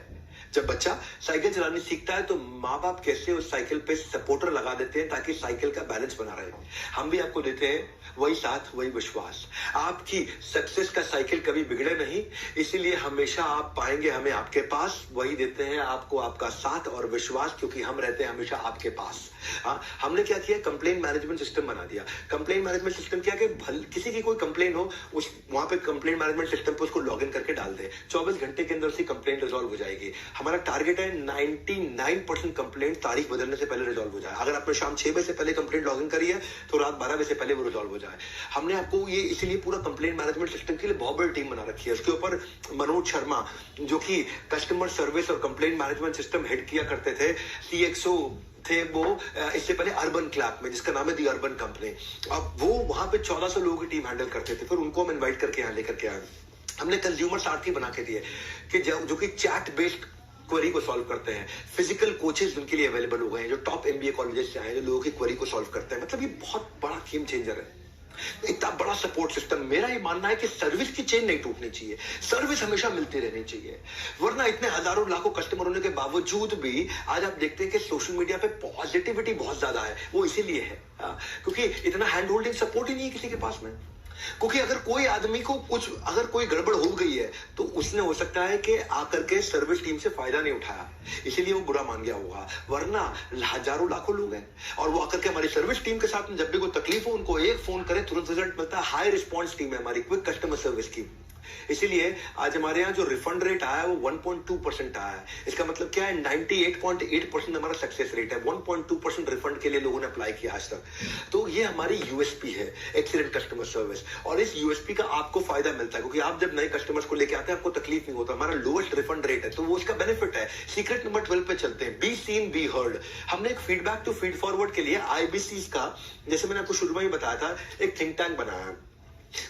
जब बच्चा साइकिल चलानी सीखता है तो माँ बाप कैसे उस साइकिल पे सपोर्टर लगा देते हैं ताकि साइकिल का बैलेंस बना रहे। हम भी आपको देते हैं वही साथ, वही विश्वास। आपकी सक्सेस का साइकिल कभी बिगड़े नहीं, इसीलिए हमेशा आप पाएंगे हमें आपके पास। वही देते हैं आपको आपका साथ और विश्वास, क्योंकि हम रहते हैं हमेशा आपके पास। हमने क्या किया, कंप्लेंट मैनेजमेंट सिस्टम बना दिया। कंप्लेंट मैनेजमेंट सिस्टम क्या कि किसी की कोई कंप्लेंट हो, उस वहां पे कंप्लेंट मैनेजमेंट सिस्टम पे उसको लॉग इन करके डाल दे, 24 घंटे के अंदर उसकी कंप्लेंट रिजॉल्व हो जाएगी। हमारा टारगेट है 99% कंप्लेंट तारीख बदलने से पहले रिजॉल्व हो जाए। अगर आपने शाम 6 बजे से पहले कंप्लेंट लॉग इन करी है तो रात 12 बजे से पहले वो रिजॉल्व हो जाए। हमने आपको ये इसीलिए पूरा कंप्लेंट मैनेजमेंट सिस्टम के लिए बहुत बड़ी टीम बना रखी है। उसके ऊपर मनोज शर्मा, जो कि कस्टमर सर्विस और कंप्लेंट मैनेजमेंट सिस्टम हेड किया करते थे, CXO थे वो इससे पहले अर्बन क्लैप में, जिसका नाम है दी अर्बन कंपनी। अब वो वहां पे 1400 लोगों की टीम हैंडल करते थे। फिर उनको हम इन्वाइट करके यहाँ लेकर के आए। हमने कंज्यूमर सारथी बना के दिए कि जो कि चैट बेस्ड क्वेरी को सॉल्व करते हैं। फिजिकल कोचेस उनके लिए अवेलेबल हो गए हैं, जो टॉप MBA कॉलेजेस से आए हैं, जो लोगों की क्वेरी को सॉल्व करते हैं। मतलब ये बहुत बड़ा गेम चेंजर है, इतना बड़ा सपोर्ट सिस्टम। मेरा ये मानना है कि सर्विस की चेन नहीं टूटनी चाहिए, सर्विस हमेशा मिलती रहनी चाहिए। वरना इतने हजारों लाखों कस्टमर होने के बावजूद भी आज आप देखते हैं कि सोशल मीडिया पे पॉजिटिविटी बहुत ज्यादा है। वो इसीलिए है क्योंकि इतना हैंड होल्डिंग सपोर्ट ही नहीं है किसी के पास में। क्योंकि अगर कोई आदमी को अगर कोई गड़बड़ हो गई है तो उसने हो सकता है कि आकर के सर्विस टीम से फायदा नहीं उठाया, इसीलिए वो बुरा मान गया होगा। वरना हजारों लाखों लोग हैं और वो आकर के हमारी सर्विस टीम के साथ में जब भी कोई तकलीफ हो उनको एक फोन करें, तुरंत रिजल्ट मिलता है। हाई रिस्पॉन्स टीम है हमारी, क्विक कस्टमर सर्विस की। इसीलिए आज हमारे यहाँ जो रिफंड रेट आया है वो 1.2% आया है। इसका मतलब क्या है, 98.8% हमारा सक्सेस रेट है। 1.2% रिफंड के लिए लोगों ने अप्लाई किया आज तक। तो ये हमारी USP है, एक्सीलेंट कस्टमर सर्विस। और इस USP का आपको फायदा मिलता है क्योंकि आप जब नए कस्टमर्स को लेके आते हैं आपको तकलीफ नहीं होता। हमारा लोएस्ट रिफंड रेट है, तो वो उसका बेनिफिट है। सीक्रेट नंबर 12 पे चलते हैं, बी सीन बी हर्ड। हमने एक फीडबैक टू फीड फॉरवर्ड के लिए IBCs का, जैसे मैंने आपको शुरू में ही बताया था, एक थिंक टैंक बनाया है।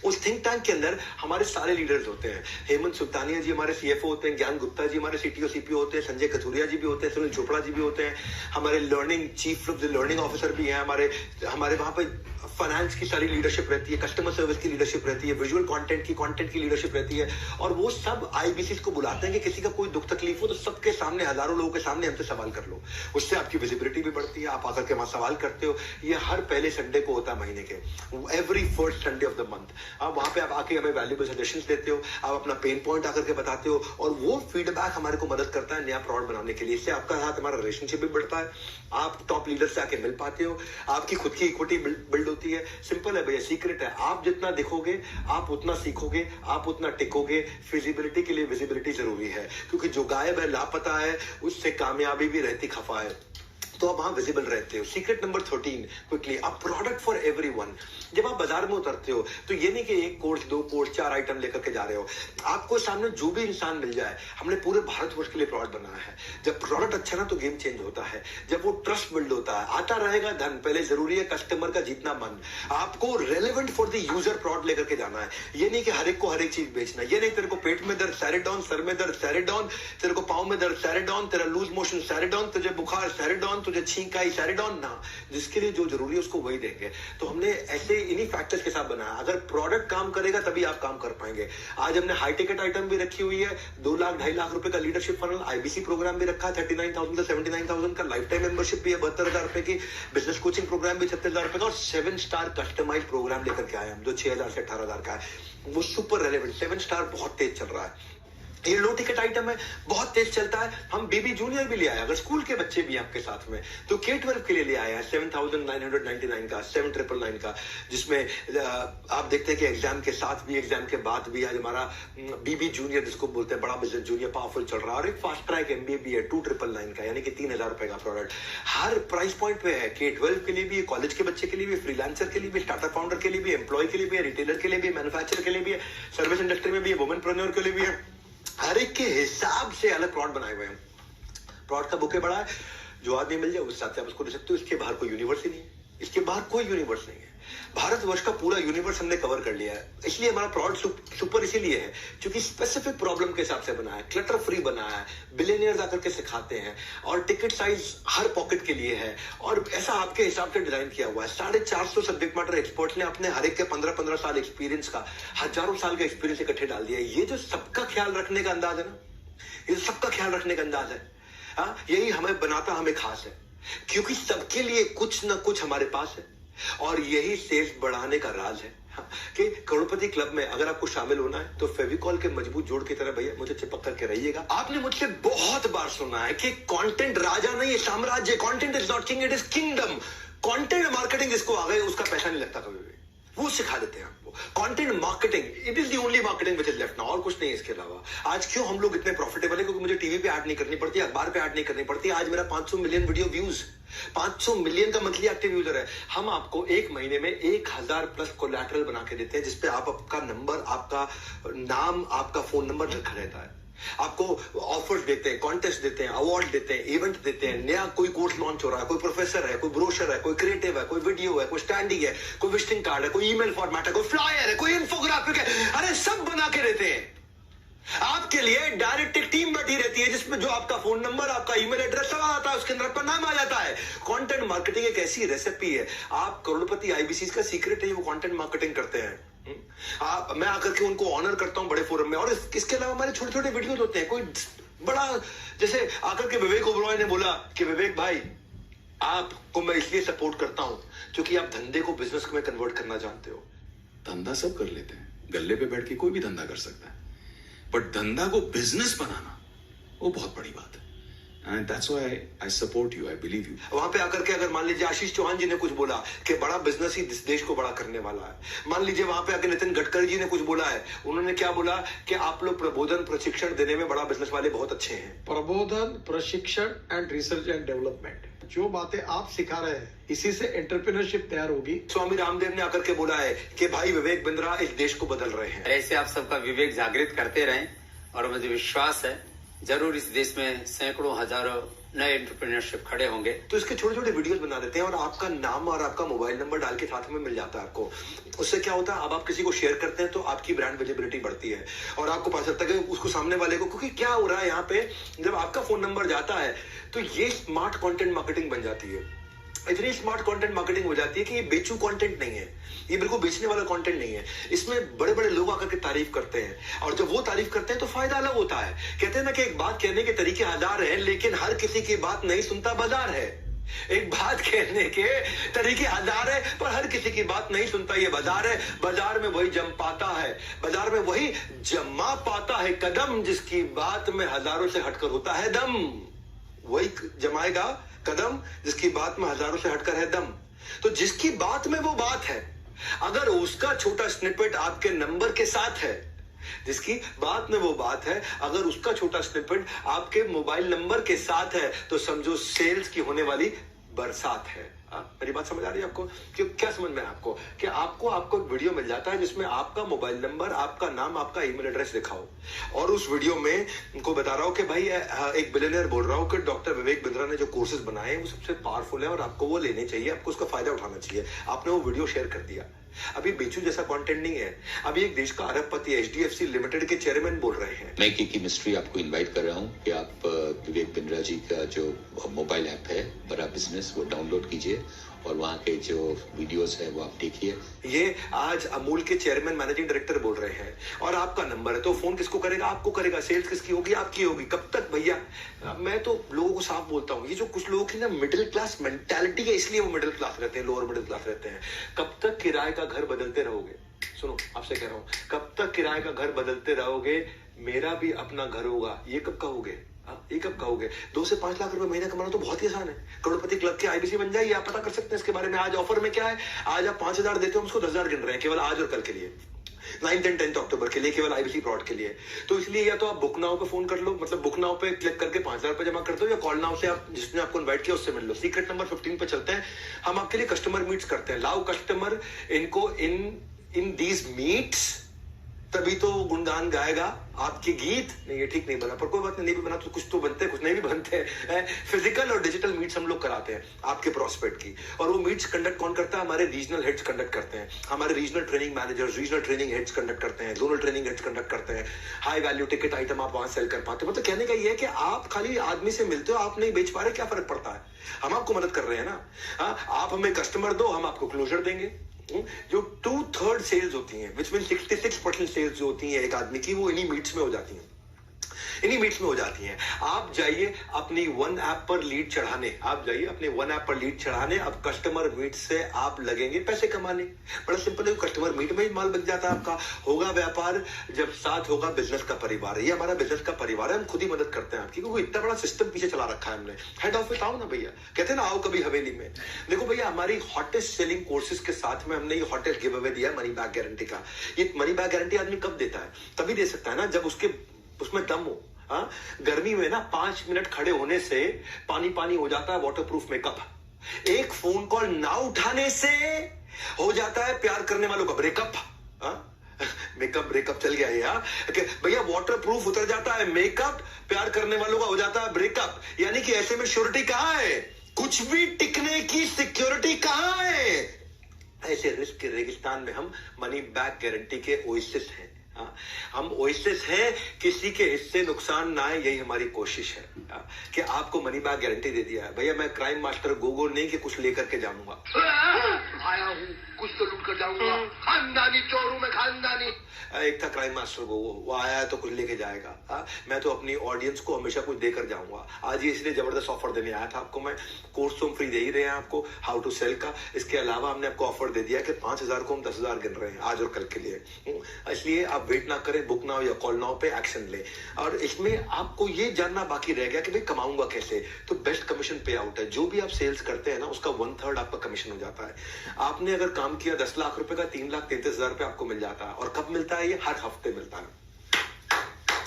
उस थिंक टैंक के अंदर हमारे सारे लीडर्स होते हैं। हेमंत सुल्तानिया जी हमारे CFO होते हैं, ज्ञान गुप्ता जी हमारे CTO CPO होते हैं, संजय कथुरिया जी भी होते हैं, सुनील चोपड़ा जी भी होते हैं, हमारे learning chief of the learning officer भी हैं, हमारे वहां पे फाइनेंस की सारी लीडरशिप रहती है, कस्टमर सर्विस की लीडरशिप रहती है, विजुअल कंटेंट की लीडरशिप रहती है। और वो सब IBCs को बुलाते हैं कि किसी का कोई दुख तकलीफ हो तो सबके सामने, हजारों लोगों के सामने हमसे सवाल कर लो। उससे आपकी विजिबिलिटी भी बढ़ती है, आप आकर के वहां सवाल करते हो। ये हर पहले संडे को होता है महीने के, every first Sunday off the month. आप वहां पे आप आके हमें वैल्यूएबल सजेशंस देते हो, आप अपना पेन पॉइंट आकर के बताते हो और वो फीडबैक हमारे को मदद करता है नया प्रोडक्ट बनाने के लिए। इससे आपका साथ हमारा रिलेशनशिप भी बढ़ता है, आप टॉप लीडर से आके मिल पाते हो, आपकी खुद की इक्विटी बिल्ड होती है। सिंपल है भैया, सीक्रेट है। आप जितना दिखोगे आप उतना सीखोगे, आप उतना टिकोगे। फिजिबिलिटी के लिए विजिबिलिटी जरूरी है, क्योंकि जो गायब है, लापता है, उससे कामयाबी भी रहती खफा है। तो आप वहां विजिबल रहते हो। Secret number 13 quickly, a product for everyone. जब आप बाजार में उतरते हो तो ये नहीं कि 1 कोर्स 2 कोर्स 4 आइटम लेकर के जा रहे हो, आपको सामने जो भी इंसान मिल जाए। हमने पूरे भारतवर्ष के लिए प्रोडक्ट बनाया है। जब प्रोडक्ट अच्छा ना तो गेम चेंज होता है, जब वो ट्रस्ट बिल्ड होता है, आता रहेगा धन। पहले जरूरी है कस्टमर का जीतना मन। आपको relevant for the user product लेकर के जाना है। ये नहीं कि हर एक को हर एक चीज बेचना। ये नहीं तेरे को पेट में दर्द सैरिडॉन, सर में दर्द सैरिडॉन, तेरे को पाँव में दर्द सैरिडॉन, तेरा लूज मोशन सैरिडॉन, तुझे बुखार सैरिडॉन, तुझे छींक आई सैरिडॉन ना। जिसके लिए जो जरूरी है उसको वही देंगे। तो हमने ऐसे इन्हीं फैक्टर्स के साथ बनाया। अगर प्रोडक्ट काम करेगा तभी आप काम कर पाएंगे। आज हमने हाई टिकट आइटम भी रखी हुई है, 2 लाख 2.5 लाख रुपए का लीडरशिप फनल, IBC प्रोग्राम भी रखा है 39,000 से 79,000 का, लाइफ टाइम मेंबरशिप भी है 72,000 रुपए की, बिजनेस कोचिंग प्रोग्राम भी 36,000 रुपए का, और 7 स्टार कस्टमाइज प्रोग्राम लेकर के आए हम जो 6,000 से 18,000 का है। वो सुपर रेलेवेंट 7 स्टार बहुत तेज चल रहा है। ये लो टिकट आइटम है, बहुत तेज चलता है। हम बेबी जूनियर भी ले आए, अगर स्कूल के बच्चे भी आपके साथ में, तो K-12 के लिए ले आया है 7,999 का, 7,999 का, जिसमें आप देखते हैं कि एग्जाम के साथ भी, एग्जाम के बाद भी आज हमारा बीबी जूनियर, जिसको बोलते हैं बड़ा बिजनेस जूनियर, पावरफुल चल रहा है। और एक फास्ट ट्रैक MBA भी है 2,999 का, यानी कि 3,000 रुपए का प्रोडक्ट। हर प्राइस पॉइंट पे है, K-12 के लिए भी, कॉलेज के बच्चे के लिए भी, फ्रीलांसर के लिए भी, स्टार्टअप फाउंडर के लिए भी, एम्प्लॉय के लिए भी, रिटेलर के लिए भी, मैन्युफैक्चरर के लिए भी है, सर्विस इंडस्ट्री में भी है, वुमेनप्रेन्योर के लिए भी है। हर एक के हिसाब से अलग प्रोडक्ट बनाए हुए हैं। प्रोडक्ट का बुके बड़ा है, जो आदमी मिल जाए उस हिसाब से आप उसको दे सकते हो। इसके बाहर कोई यूनिवर्स ही नहीं है, इसके बाहर कोई यूनिवर्स नहीं है। भारतवर्ष का पूरा यूनिवर्स हमने कवर कर लिया है। इसलिए हमारा प्रोडक्ट सुपर इसीलिए है क्योंकि स्पेसिफिक प्रॉब्लम के हिसाब से बना है, क्लटर फ्री बना है, बिलियनियर्स आकर के सिखाते हैं, और टिकट साइज हर पॉकेट के लिए है, और ऐसा आपके हिसाब से डिजाइन किया हुआ है। 450 सब्जेक्ट मैटर एक्सपर्ट्स ने अपने हर एक के 15-15 साल एक्सपीरियंस का, हजारों साल का एक्सपीरियंस इकट्ठे डाल दिया है। ये जो सबका ख्याल रखने का अंदाज है ना, ये सबका ख्याल रखने का अंदाज है। हाँ, यही हमें बनाता हमें खास है, क्योंकि सबके लिए कुछ ना कुछ हमारे पास है, और यही सेल्स बढ़ाने का राज है। हाँ, कि करोड़पति क्लब में अगर आपको शामिल होना है तो फेविकॉल के मजबूत जोड़ की तरह भैया मुझे चिपक करके रहिएगा। आपने मुझसे बहुत बार सुना है कि कंटेंट राजा नहीं है, साम्राज्य। Content is not king, it is kingdom. Content marketing जिसको आ गए उसका पैसा नहीं लगता कभी भी, वो सिखा देते हैं आपको। Content marketing it is the only marketing which is left now, और कुछ नहीं है इसके अलावा। आज क्यों हम लोग इतने प्रॉफिटेबल है? क्योंकि मुझे टीवी पे ऐड नहीं करनी पड़ती, अखबार पे ऐड नहीं करनी पड़ती। आज मेरा 500 मिलियन वीडियो व्यूज, 500 मिलियन का मंथली एक्टिव यूजर है। हम आपको एक महीने में 1000 प्लस कोलैटरल बना के देते हैं, जिसपे आप आपका नंबर, आपका नाम, आपका फोन नंबर लिखा रहता है। आपको ऑफर्स देते हैं, कॉन्टेस्ट देते हैं, अवार्ड देते हैं, इवेंट देते हैं। नया कोई कोर्स लॉन्च हो रहा है, कोई प्रोफेसर है, कोई ब्रोशर है, कोई क्रिएटिव है, कोई वीडियो है, कोई स्टैंडिंग है, कोई विजिटिंग कार्ड है, कोई ईमेल फॉर्मेट है, कोई फ्लायर है, कोई इन्फोग्राफिक है। अरे सब बना के देते हैं आपके लिए। डायरेक्ट एक टीम बैठी रहती है जिसमें जो आपका फोन नंबर, आपका ईमेल एड्रेस सब आता है, उसके अंदर आपका नाम आ जाता है। कंटेंट मार्केटिंग एक ऐसी रेसिपी है, आप करोड़पति आईबीसी का सीक्रेट है, वो कंटेंट मार्केटिंग करते हैं। मैं आकर के उनको ऑनर करता हूं बड़े फोरम में, और इसके अलावा हमारे छोटे छोटे वीडियोस होते हैं। कोई बड़ा, जैसे आकर के विवेक ओबरॉय ने बोला कि विवेक भाई आपको मैं इसलिए सपोर्ट करता हूं क्योंकि आप धंधे को बिजनेस में कन्वर्ट करना जानते हो। धंधा सब कर लेते हैं, गल्ले पे बैठ के कोई भी धंधा कर सकता है, बट धंधा को बिजनेस बनाना वो बहुत बड़ी बात है। And that's why I support you, I believe you. वहां पे आकर के अगर मान लीजिए आशीष चौहान जी ने कुछ बोला कि बड़ा बिजनेस ही देश को बड़ा करने वाला है, मान लीजिए वहां पे आकर नितिन गडकरी जी ने कुछ बोला है, उन्होंने क्या बोला कि आप लोग प्रबोधन प्रशिक्षण देने में बड़ा बिजनेस वाले बहुत अच्छे हैं। प्रबोधन, प्रशिक्षण एंड रिसर्च एंड डेवलपमेंट, जो बातें आप सिखा रहे हैं इसी से एंटरप्रेन्योरशिप तैयार होगी। स्वामी रामदेव ने आकर के बोला है कि भाई विवेक बिंद्रा इस देश को बदल रहे हैं। ऐसे आप सबका विवेक जागृत करते रहें, और मुझे विश्वास है जरूर इस देश में सैकड़ों हजारों नए एंटरप्रेन्योरशिप खड़े होंगे। तो इसके छोटे छोटे वीडियोस बना देते हैं, और आपका नाम और आपका मोबाइल नंबर डाल के साथ में मिल जाता है आपको। उससे क्या होता है, अब आप किसी को शेयर करते हैं तो आपकी ब्रांड विजिबिलिटी बढ़ती है, और आपको पता चलता है कि उसको सामने वाले को, क्योंकि क्या हो रहा है यहाँ पे, जब आपका फोन नंबर जाता है तो ये स्मार्ट कंटेंट मार्केटिंग बन जाती है। इतनी स्मार्ट कंटेंट मार्केटिंग हो जाती है कि ये बेचू कंटेंट नहीं है, ये बिल्कुल बेचने वाला कंटेंट नहीं है। इसमें बड़े बड़े लोग आकर के तारीफ करते हैं, और जब वो तारीफ करते हैं तो फायदा अलग होता है। कहते हैं ना कि एक बात कहने के तरीके हजार हैं, लेकिन हर किसी की बात नहीं सुनता बाजार है। एक बात कहने के तरीके हजार है, पर हर किसी की बात नहीं सुनता ये बाजार है। बाजार में वही जम पाता है, बाजार में वही जमा पाता है कदम, जिसकी बात में हजारों से हटकर होता है दम। वही जमाएगा कदम जिसकी बात में हजारों से हटकर है दम। तो जिसकी बात में वो बात है, अगर उसका छोटा स्निपेट आपके नंबर के साथ है, जिसकी बात में वो बात है, अगर उसका छोटा स्निपेट आपके मोबाइल नंबर के साथ है, तो समझो सेल्स की होने वाली बरसात है। मेरी बात समझ आ रही है आपको? कि क्या समझ में आपको कि आपको एक वीडियो मिल जाता है जिसमें आपका मोबाइल नंबर, आपका नाम, आपका ईमेल एड्रेस लिखा हो, और उस वीडियो में उनको बता रहा हूं कि भाई एक बिलियनियर बोल रहा हूं कि डॉक्टर विवेक बिंद्रा ने जो कोर्सेज बनाए वो सबसे पावरफुल है, और आपको वो लेने चाहिए, आपको उसका फायदा उठाना चाहिए। आपने वो वीडियो शेयर कर दिया। अभी बेचू जैसा कंटेंट नहीं है, अभी एक देश का अरबपति एचडीएफसी लिमिटेड के चेयरमैन बोल रहे हैं। मैं की केमिस्ट्री आपको इनवाइट कर रहा हूं कि आप विवेक बिंद्रा जी का जो मोबाइल ऐप है बड़ा बिजनेस, वो डाउनलोड कीजिए, और वहाँ के जो वीडियोस है वो आप देखिए। ये आज अमूल के चेयरमैन मैनेजिंग डायरेक्टर बोल रहे हैं, और आपका नंबर है, तो फोन किसको करेगा? आपको करेगा। सेल्स किसकी होगी? आपकी होगी। कब तक भैया? मैं तो लोगों को साफ बोलता हूँ, ये जो कुछ लोगों की ना मिडिल क्लास मेंटालिटी है, इसलिए वो मिडिल क्लास रहते हैं, लोअर मिडिल क्लास रहते हैं। कब तक किराए का घर बदलते रहोगे? सुनो, आपसे कह रहा हूँ, कब तक किराए का घर बदलते रहोगे? मेरा भी अपना घर होगा, ये कब कहोगे? ये कब कहोगे? 2 से 5 लाख रुपए महीने कमाना तो बहुत ही आसान है। करोड़पति क्लब के आईबीसी बन जाइए, आप पता कर सकते हैं इसके बारे में। आज ऑफर में क्या है, आज आप 5000 देते हो, हम उसको 10,000 गिन रहे हैं केवल आज और कल के लिए, 9, 10, 10 अक्टूबर के लिए, केवल आईबीसी प्रोड के लिए। तो इसलिए या तो आप बुक नाउ पे फोन कर लो, मतलब बुक नाउ पे क्लिक करके 5000 रुपए जमा कर दो, या कॉल नाउ से आप जिसने आपको इनवाइट किया उससे मिल लो। सीक्रेट नंबर 15 पे चलते हैं, हम आपके लिए कस्टमर मीट्स करते हैं। लाओ कस्टमर इनको इन दीज मीट्स, तभी तो गुणगान गाएगा आपके गीत। नहीं, ये ठीक नहीं बना, पर कोई बात नहीं भी बना तो कुछ तो बनते हैं, कुछ नहीं भी बनते हैं। फिजिकल और डिजिटल मीट्स हम लोग कराते हैं आपके प्रोस्पेक्ट की, और वो मीट्स कंडक्ट कौन करता है? हमारे रीजनल हेड्स कंडक्ट करते हैं, हमारे regional training managers, regional training heads conduct करते हैं, जोनल ट्रेनिंग हेड्स कंडक्ट करते हैं। हाई वैल्यू टिकट आइटम आप वहां सेल कर पाते हो। मतलब कहने का ये है कि आप खाली आदमी से मिलते हो, आप नहीं बेच पा रहे, क्या फर्क पड़ता है? हम आपको मदद कर रहे हैं ना। आप हमें कस्टमर दो, हम आपको क्लोजर देंगे। जो 2/3 सेल्स होती हैं, विच मीन 66% सेल्स जो होती हैं एक आदमी की, वो इन्हीं मीट्स में हो जाती हैं। इन्हीं मीट्स में हो जाती हैं। आप जाइए अपनी वन ऐप पर लीड चढ़ाने, आप जाइए अपने वन ऐप पर लीड चढ़ाने। अब कस्टमर मीट से आप लगेंगे पैसे कमाने। बड़ा सिंपल है, कस्टमर मीट में ही माल बच जाता है आपका। होगा व्यापार जब साथ होगा बिजनेस का परिवार। ये हमारा बिजनेस का परिवार है, हम खुद ही मदद करते हैं आपकी, क्योंकि इतना बड़ा सिस्टम पीछे चला रखा है हमने। हेड ऑफिस आओ ना भैया, कहते हैं ना आओ कभी हवेली में। देखो भैया, हमारी हॉटेस्ट सेलिंग कोर्सेज के साथ में हमने ये हॉटेस्ट गिव अवे दिया मनी बैक गारंटी का। ये मनी बैक गारंटी आदमी कब देता है? तभी दे सकता है ना जब उसमें दम हो। हाँ, गर्मी में ना 5 मिनट खड़े होने से पानी पानी हो जाता है वाटरप्रूफ मेकअप। एक फोन कॉल ना उठाने से हो जाता है प्यार करने वालों का ब्रेकअप। मेकअप ब्रेकअप चल गया है यार भैया, वाटरप्रूफ उतर जाता है मेकअप, प्यार करने वालों का हो जाता है ब्रेकअप। यानी कि ऐसे में श्योरिटी कहां है? कुछ भी टिकने की सिक्योरिटी कहां है? ऐसे रिस्क के रेगिस्तान में हम मनी बैक गारंटी के ओएसिस हैं। हम ओएसिस हैं, किसी के हिस्से नुकसान ना आए, यही हमारी कोशिश है कि आपको मनी बैक गारंटी दे दिया है। भैया मैं क्राइम मास्टर गोगो नहीं कि कुछ लेकर के जाऊंगा, आया हूँ कुछ तो लूट कर जाऊंगा, खानदानी चोर हूं मैं, खानदानी। एक था क्राइम मास्टर गोगो, वो आया है तो कुछ लेके जाएगा। मैं तो अपनी ऑडियंस को हमेशा कुछ देकर जाऊंगा। आज ही इसलिए जबरदस्त ऑफर देने आया था आपको मैं। कोर्स तो हम फ्री दे ही रहे हैं आपको, हाउ टू सेल का। इसके अलावा हमने आपको ऑफर दे दिया कि 5,000 को हम 10,000 गिन रहे हैं आज और कल के लिए। इसलिए आप वेट ना करें, बुक नाउ या कॉल नाउ पे एक्शन ले। और इसमें आपको ये जानना बाकी रह गया कि भाई कमाऊंगा कैसे। तो बेस्ट कमीशन पे आउट है। जो भी आप सेल्स करते हैं ना, उसका 1/3 आपका कमीशन हो जाता है। आपने अगर काम किया 10 लाख रुपए का, 3,33,000 रुपए आपको मिल जाता है। और कब मिलता है? ये हर हफ्ते मिलता है,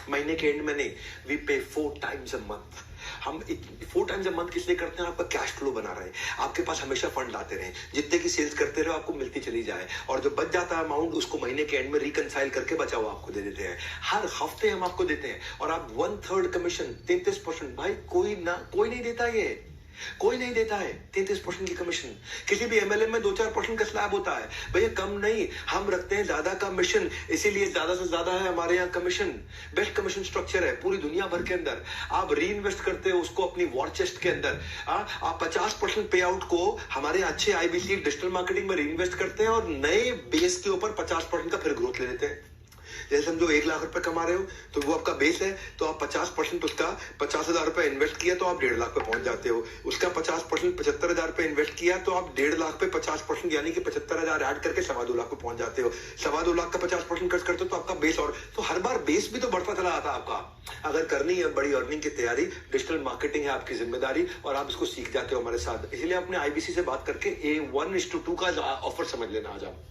महीने के एंड में नहीं। वी पे 4 times a month। हम 4 times a month किस लिए करते हैं? आपका कैश फ्लो बना रहे, आपके पास हमेशा फंड आते रहे, जितने की सेल्स करते रहो आपको मिलती चली जाए। और जो बच जाता है अमाउंट, उसको महीने के एंड में रिकंसाइल करके बचा हुआ आपको दे देते हैं। हर हफ्ते हम आपको देते हैं। और आप 1/3 कमीशन 33%। भाई कोई नहीं देता, ये कोई नहीं देता है 33% की कमीशन। किसी भी एमएलएम में 2-4% का स्लैब होता है भैया, कम नहीं। हम रखते हैं ज्यादा कमीशन, इसीलिए ज्यादा से ज्यादा है हमारे यहाँ कमीशन। बेस्ट कमीशन स्ट्रक्चर है पूरी दुनिया भर के अंदर। आप री इन्वेस्ट करते हो उसको अपनी वॉर चेस्ट के अंदर। आप 50% पे आउट को हमारे अच्छे आईबीसी डिजिटल मार्केटिंग में री इन्वेस्ट करते हैं और नए बेस के ऊपर 50% का फिर ग्रोथ ले लेते हैं। जैसे समझो 1 लाख रुपए कमा रहे हो तो वो आपका बेस है, तो आप 50% उसका 50,000 रुपए इन्वेस्ट किया तो आप 1.5 लाख पे पहुंच जाते हो। उसका 50% 75,000 रुपए इन्वेस्ट किया तो आप 1.5 लाख पे 50% यानी कि 75,000 ऐड करके 2.25 लाख पे पहुंच जाते हो। 2.25 लाख का 50% खर्च करते हो तो आपका बेस, और तो हर बार बेस भी तो बढ़ता चला आता है आपका। अगर करनी है बड़ी अर्निंग की तैयारी, डिजिटल मार्केटिंग है आपकी जिम्मेदारी और आप इसको सीख जाते हो हमारे साथ। इसलिए अपने आईबीसी से बात करके A1:2 का ऑफर समझ लेना आज आप,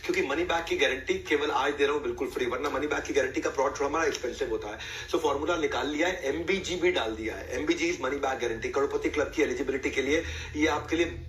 क्योंकि मनी बैक की गारंटी केवल आज दे रहा हूं बिल्कुल फ्री, वरना मनी बैक की गारंटी का प्रोडक्ट थोड़ा हमारा एक्सपेंसिव होता है। सो फॉर्मूला निकाल लिया है, एमबीजी भी डाल दिया है। MBG is money back guarantee. करोड़पति क्लब की एलिजिबिलिटी के लिए ये आपके लिए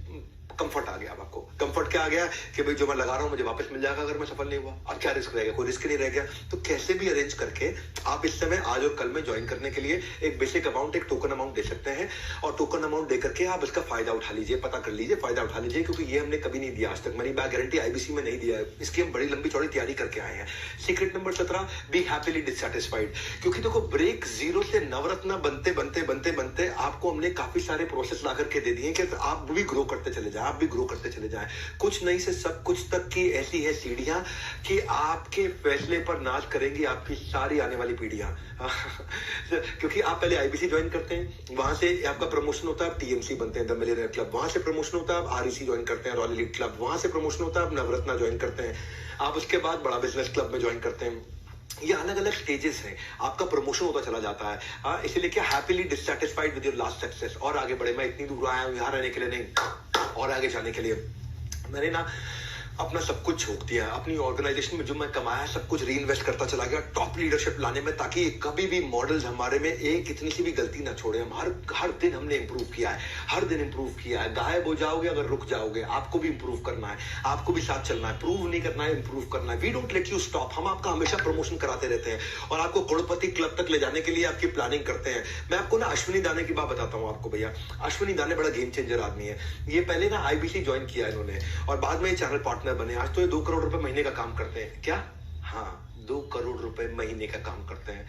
कंफर्ट आ गया। आपको कंफर्ट क्या आ गया कि भाई जो मैं लगा रहा हूं मुझे वापस मिल जाएगा अगर मैं सफल नहीं हुआ। अब क्या रिस्क रह गया? कोई रिस्क नहीं रह गया। तो कैसे भी अरेंज करके आप इस समय आज और कल में ज्वाइन करने के लिए एक बेसिक अमाउंट, एक टोकन अमाउंट दे सकते हैं। और टोकन अमाउंट देकर के आप इसका फायदा उठा लीजिए, पता कर लीजिए, फायदा उठा लीजिए, क्योंकि ये हमने कभी नहीं दिया आज तक। मनी बैक गारंटी आईबीसी में नहीं दिया है, इसकी हम बड़ी लंबी चौड़ी तैयारी करके आए हैं। Secret number 17, B happily dissatisfied. क्योंकि देखो ब्रेक जीरो से नवरत्न बनते बनते बनते बनते आपको हमने काफी सारे प्रोसेस ला करके दे दिए कि आप भी ग्रो करते चले जाए, आप भी ग्रो करते चले जाए। कुछ नहीं से सब कुछ तक की ऐसी है सीढ़ियां कि आपके फैसले पर नाज करेंगी आपकी सारी आने वाली पीढ़ियां। क्योंकि आप पहले आईबीसी ज्वाइन करते हैं, वहां से आपका प्रमोशन होता है, आप टीएमसी बनते हैं, द मिलियनेयर क्लब। वहां से प्रमोशन होता है, आप आरईसी ज्वाइन करते हैं, रॉयल एलीट क्लब। वहां से प्रमोशन होता है, आप नवरत्ना ज्वाइन करते हैं। आप उसके बाद बड़ा बिजनेस क्लब में ज्वाइन करते हैं। ये अलग अलग स्टेजेस हैं, आपका प्रमोशन होता चला जाता है। इसीलिए क्या happily dissatisfied with your last success. और आगे बढ़े, मैं इतनी दूर आया हूं यहाँ रहने के लिए नहीं, और आगे जाने के लिए मैंने ना अपना सब कुछ छोड़ दिया। अपनी ऑर्गेनाइजेशन में जो मैं कमाया सब कुछ री इन्वेस्ट करता चला गया टॉप लीडरशिप लाने में, ताकि कभी भी मॉडल्स हमारे में एक इतनी सी भी गलती ना छोड़े। हम हर दिन हमने इंप्रूव किया है, हर दिन इंप्रूव किया है। गायब हो जाओगे अगर रुक जाओगे, आपको भी इंप्रूव करना है, आपको भी साथ चलना है। प्रूव नहीं करना है, इंप्रूव करना है। We don't let you stop. हम आपका हमेशा प्रमोशन कराते रहते हैं और आपको करोड़पति क्लब तक ले जाने के लिए आपकी प्लानिंग करते हैं। मैं आपको ना अश्विनी दाने की बात बताता हूँ आपको भैया। अश्विनी दाने बड़ा गेम चेंजर आदमी है। ये पहले ना आईबीसी ज्वाइन किया इन्होंने और बाद में चैनल पार्टनर बने। आज तो ये 2 करोड़ रुपए महीने का काम करते हैं। क्या? हाँ, 2 करोड़ रुपए महीने का काम करते हैं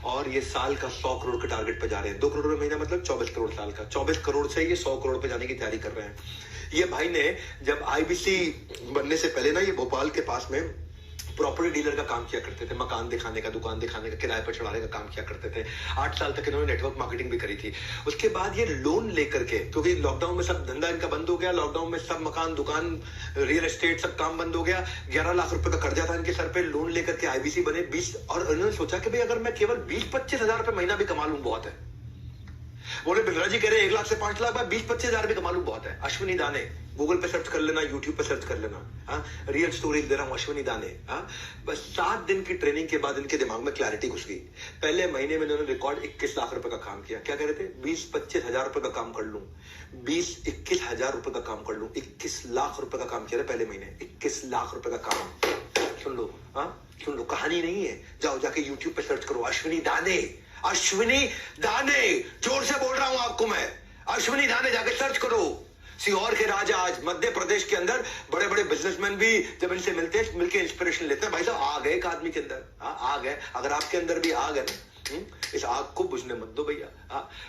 और ये साल का 100 करोड़ के टारगेट पे जा रहे हैं। 2 करोड़ रुपए महीना मतलब 24 करोड़ साल का। 24 करोड़ से ये 100 करोड़ पे जाने की तैयारी कर रहे हैं। ये भाई ने जब आईबीसी बनने से पहले ना ये भोपाल के पास में प्रॉपर्टी डीलर का काम किया करते थे, मकान दिखाने का, दुकान दिखाने का, किराए पर चढ़ाने का काम किया करते थे। 8 साल तक इन्होंने नेटवर्क मार्केटिंग भी करी थी। उसके बाद ये लोन लेकर के, क्योंकि लॉकडाउन में सब धंधा इनका बंद हो गया, लॉकडाउन में सब मकान, दुकान, रियल एस्टेट सब काम बंद हो गया, 11 लाख रुपए का कर्जा था इनके सर पे, लोन लेकर के आईबीसी बने 20, और इन्होंने सोचा कि भाई अगर मैं केवल 20-25 हजार रुपए महीना भी कमा लूं बहुत है। बोले बिंद्रा जी कह रहे 1 लाख से 5 लाख, मैं 20-25 हजार भी कमा लूं बहुत है। अश्विनी दाने गूगल पे सर्च कर लेना, यूट्यूब पे सर्च कर लेना, हाँ, रियल स्टोरीज दे रहा हूं, अश्विनी दाने। हाँ, बस 7 दिन की ट्रेनिंग के बाद इनके दिमाग में क्लैरिटी घुस गई। पहले महीने में इन्होंने रिकॉर्ड 21 लाख रुपए का काम किया। क्या कह रहे थे? 20-25 हजार रुपए का काम कर लूं, 20-21 हजार रुपए का काम कर लूं, 21 लाख रुपए का काम किया पहले महीने, 21 लाख रुपए का काम। सुन लो, हाँ सुन लो, कहानी नहीं है, जाओ जाके यूट्यूब पे सर्च करो, अश्विनी दाने, अश्विनी दाने, जोर से बोल रहा हूं आपको मैं, अश्विनी दाने जाके सर्च करो। सीहोर के राजा आज मध्य प्रदेश के अंदर बड़े बड़े बिजनेसमैन भी जब इनसे मिलते हैं, मिलके इंस्पिरेशन लेते हैं। भाई साहब आग है एक आदमी के अंदर, आग है, अगर आपके अंदर भी आग है ना, इस आग को बुझने मत दो भैया।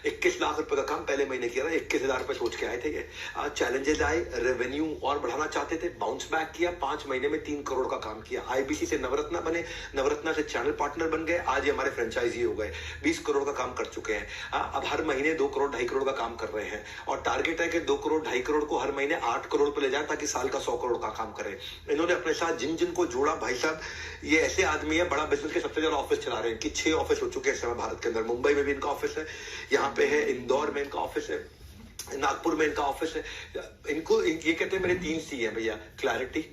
21 लाख रुपए का काम पहले महीने किया था, 21 हजार रुपए सोच के आए थे ये। चैलेंजेस आए, रेवेन्यू और बढ़ाना चाहते थे, बाउंस बैक किया, 5 महीने में 3 करोड़ का काम किया। आईबीसी से नवरत्ना बने, नवरत्ना से चैनल पार्टनर बन गए, आज ये हमारे फ्रेंचाइजी हो गए, 20 करोड़ का काम कर चुके हैं। अब हर महीने 2 करोड़ 2.5 करोड़ का काम कर रहे हैं, और टारगेट है कि 2 करोड़ 2.5 करोड़ को हर महीने 8 करोड़ पे ले जाए, ताकि साल का 100 करोड़ का काम करें। इन्होंने अपने साथ जिन जिन को जोड़ा, भाई साहब ये ऐसे आदमी है, बड़ा बिजनेस के सबसे ज्यादा ऑफिस चला रहे हैं, कि 6 ऑफिस हो चुके हैं इस समय भारत के अंदर। मुंबई में भी इनका ऑफिस है, यहाँ पे है, इंदौर में इनका ऑफिस है, नागपुर में इनका ऑफिस है। इनको ये कहते हैं मेरे 3 C है भैया, क्लैरिटी,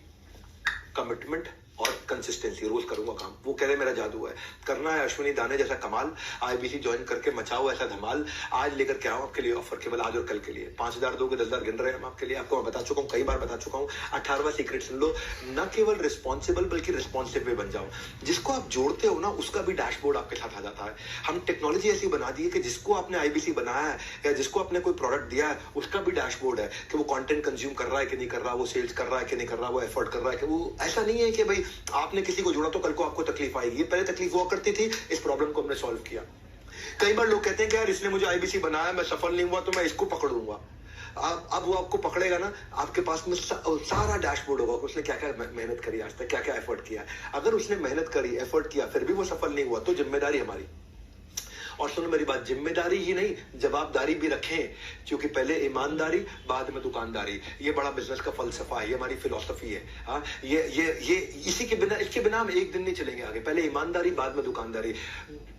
कमिटमेंट और कंसिस्टेंसी। रोज करूंगा काम, वो कह रहे मेरा जादू है, करना है अश्विनी दाने जैसा कमाल, आईबीसी ज्वाइन करके मचाओ ऐसा धमाल। आज लेकर के आओ आपके लिए ऑफर, केवल आज और कल के लिए। 5,000 दोगे, 10,000 गिन रहे हैं हम आपके लिए। आपको मैं बता चुका हूँ, कई बार बता चुका हूँ। 18वां सीक्रेट सुन लो, न केवल रिस्पॉन्सिबल बल्कि रिस्पॉन्सिव भी बन जाओ। जिसको आप जोड़ते हो ना, उसका भी डैशबोर्ड आपके साथ आ जाता है। हम टेक्नोलॉजी ऐसी बना दी है कि जिसको आपने आईबीसी बनाया है या जिसको आपने कोई प्रोडक्ट दिया है, उसका भी डैशबोर्ड है कि वो कंटेंट कंज्यूम कर रहा है कि नहीं कर रहा, वो सेल्स कर रहा है कि नहीं कर रहा, वो एफर्ट कर रहा है कि वो। ऐसा नहीं है कि भाई आपने किसी को जोड़ा तो कल को आपको तकलीफ आएगी। ये पहले तकलीफ हुआ करती थी, इस प्रॉब्लम को हमने सॉल्व किया। कई बार लोग कहते हैं कि यार इसने मुझे आईबीसी बनाया, मैं सफल नहीं हुआ तो मैं इसको पकड़ूंगा। अब वो आपको पकड़ेगा ना, आपके पास में सारा डैशबोर्ड होगा, उसने क्या क्या मेहनत करी आज तक, क्या क्या एफर्ट किया। अगर उसने मेहनत करी, एफर्ट किया, फिर भी वो सफल नहीं हुआ, तो जिम्मेदारी हमारी। और सुनो मेरी बात, जिम्मेदारी ही नहीं जवाबदारी भी रखें, क्योंकि पहले ईमानदारी बाद में दुकानदारी। ये बड़ा बिजनेस का फलसफा है, ये हमारी फिलॉसफी है। हाँ, ये इसी के बिना, इसके बिना हम एक दिन नहीं चलेंगे आगे। पहले ईमानदारी बाद में दुकानदारी।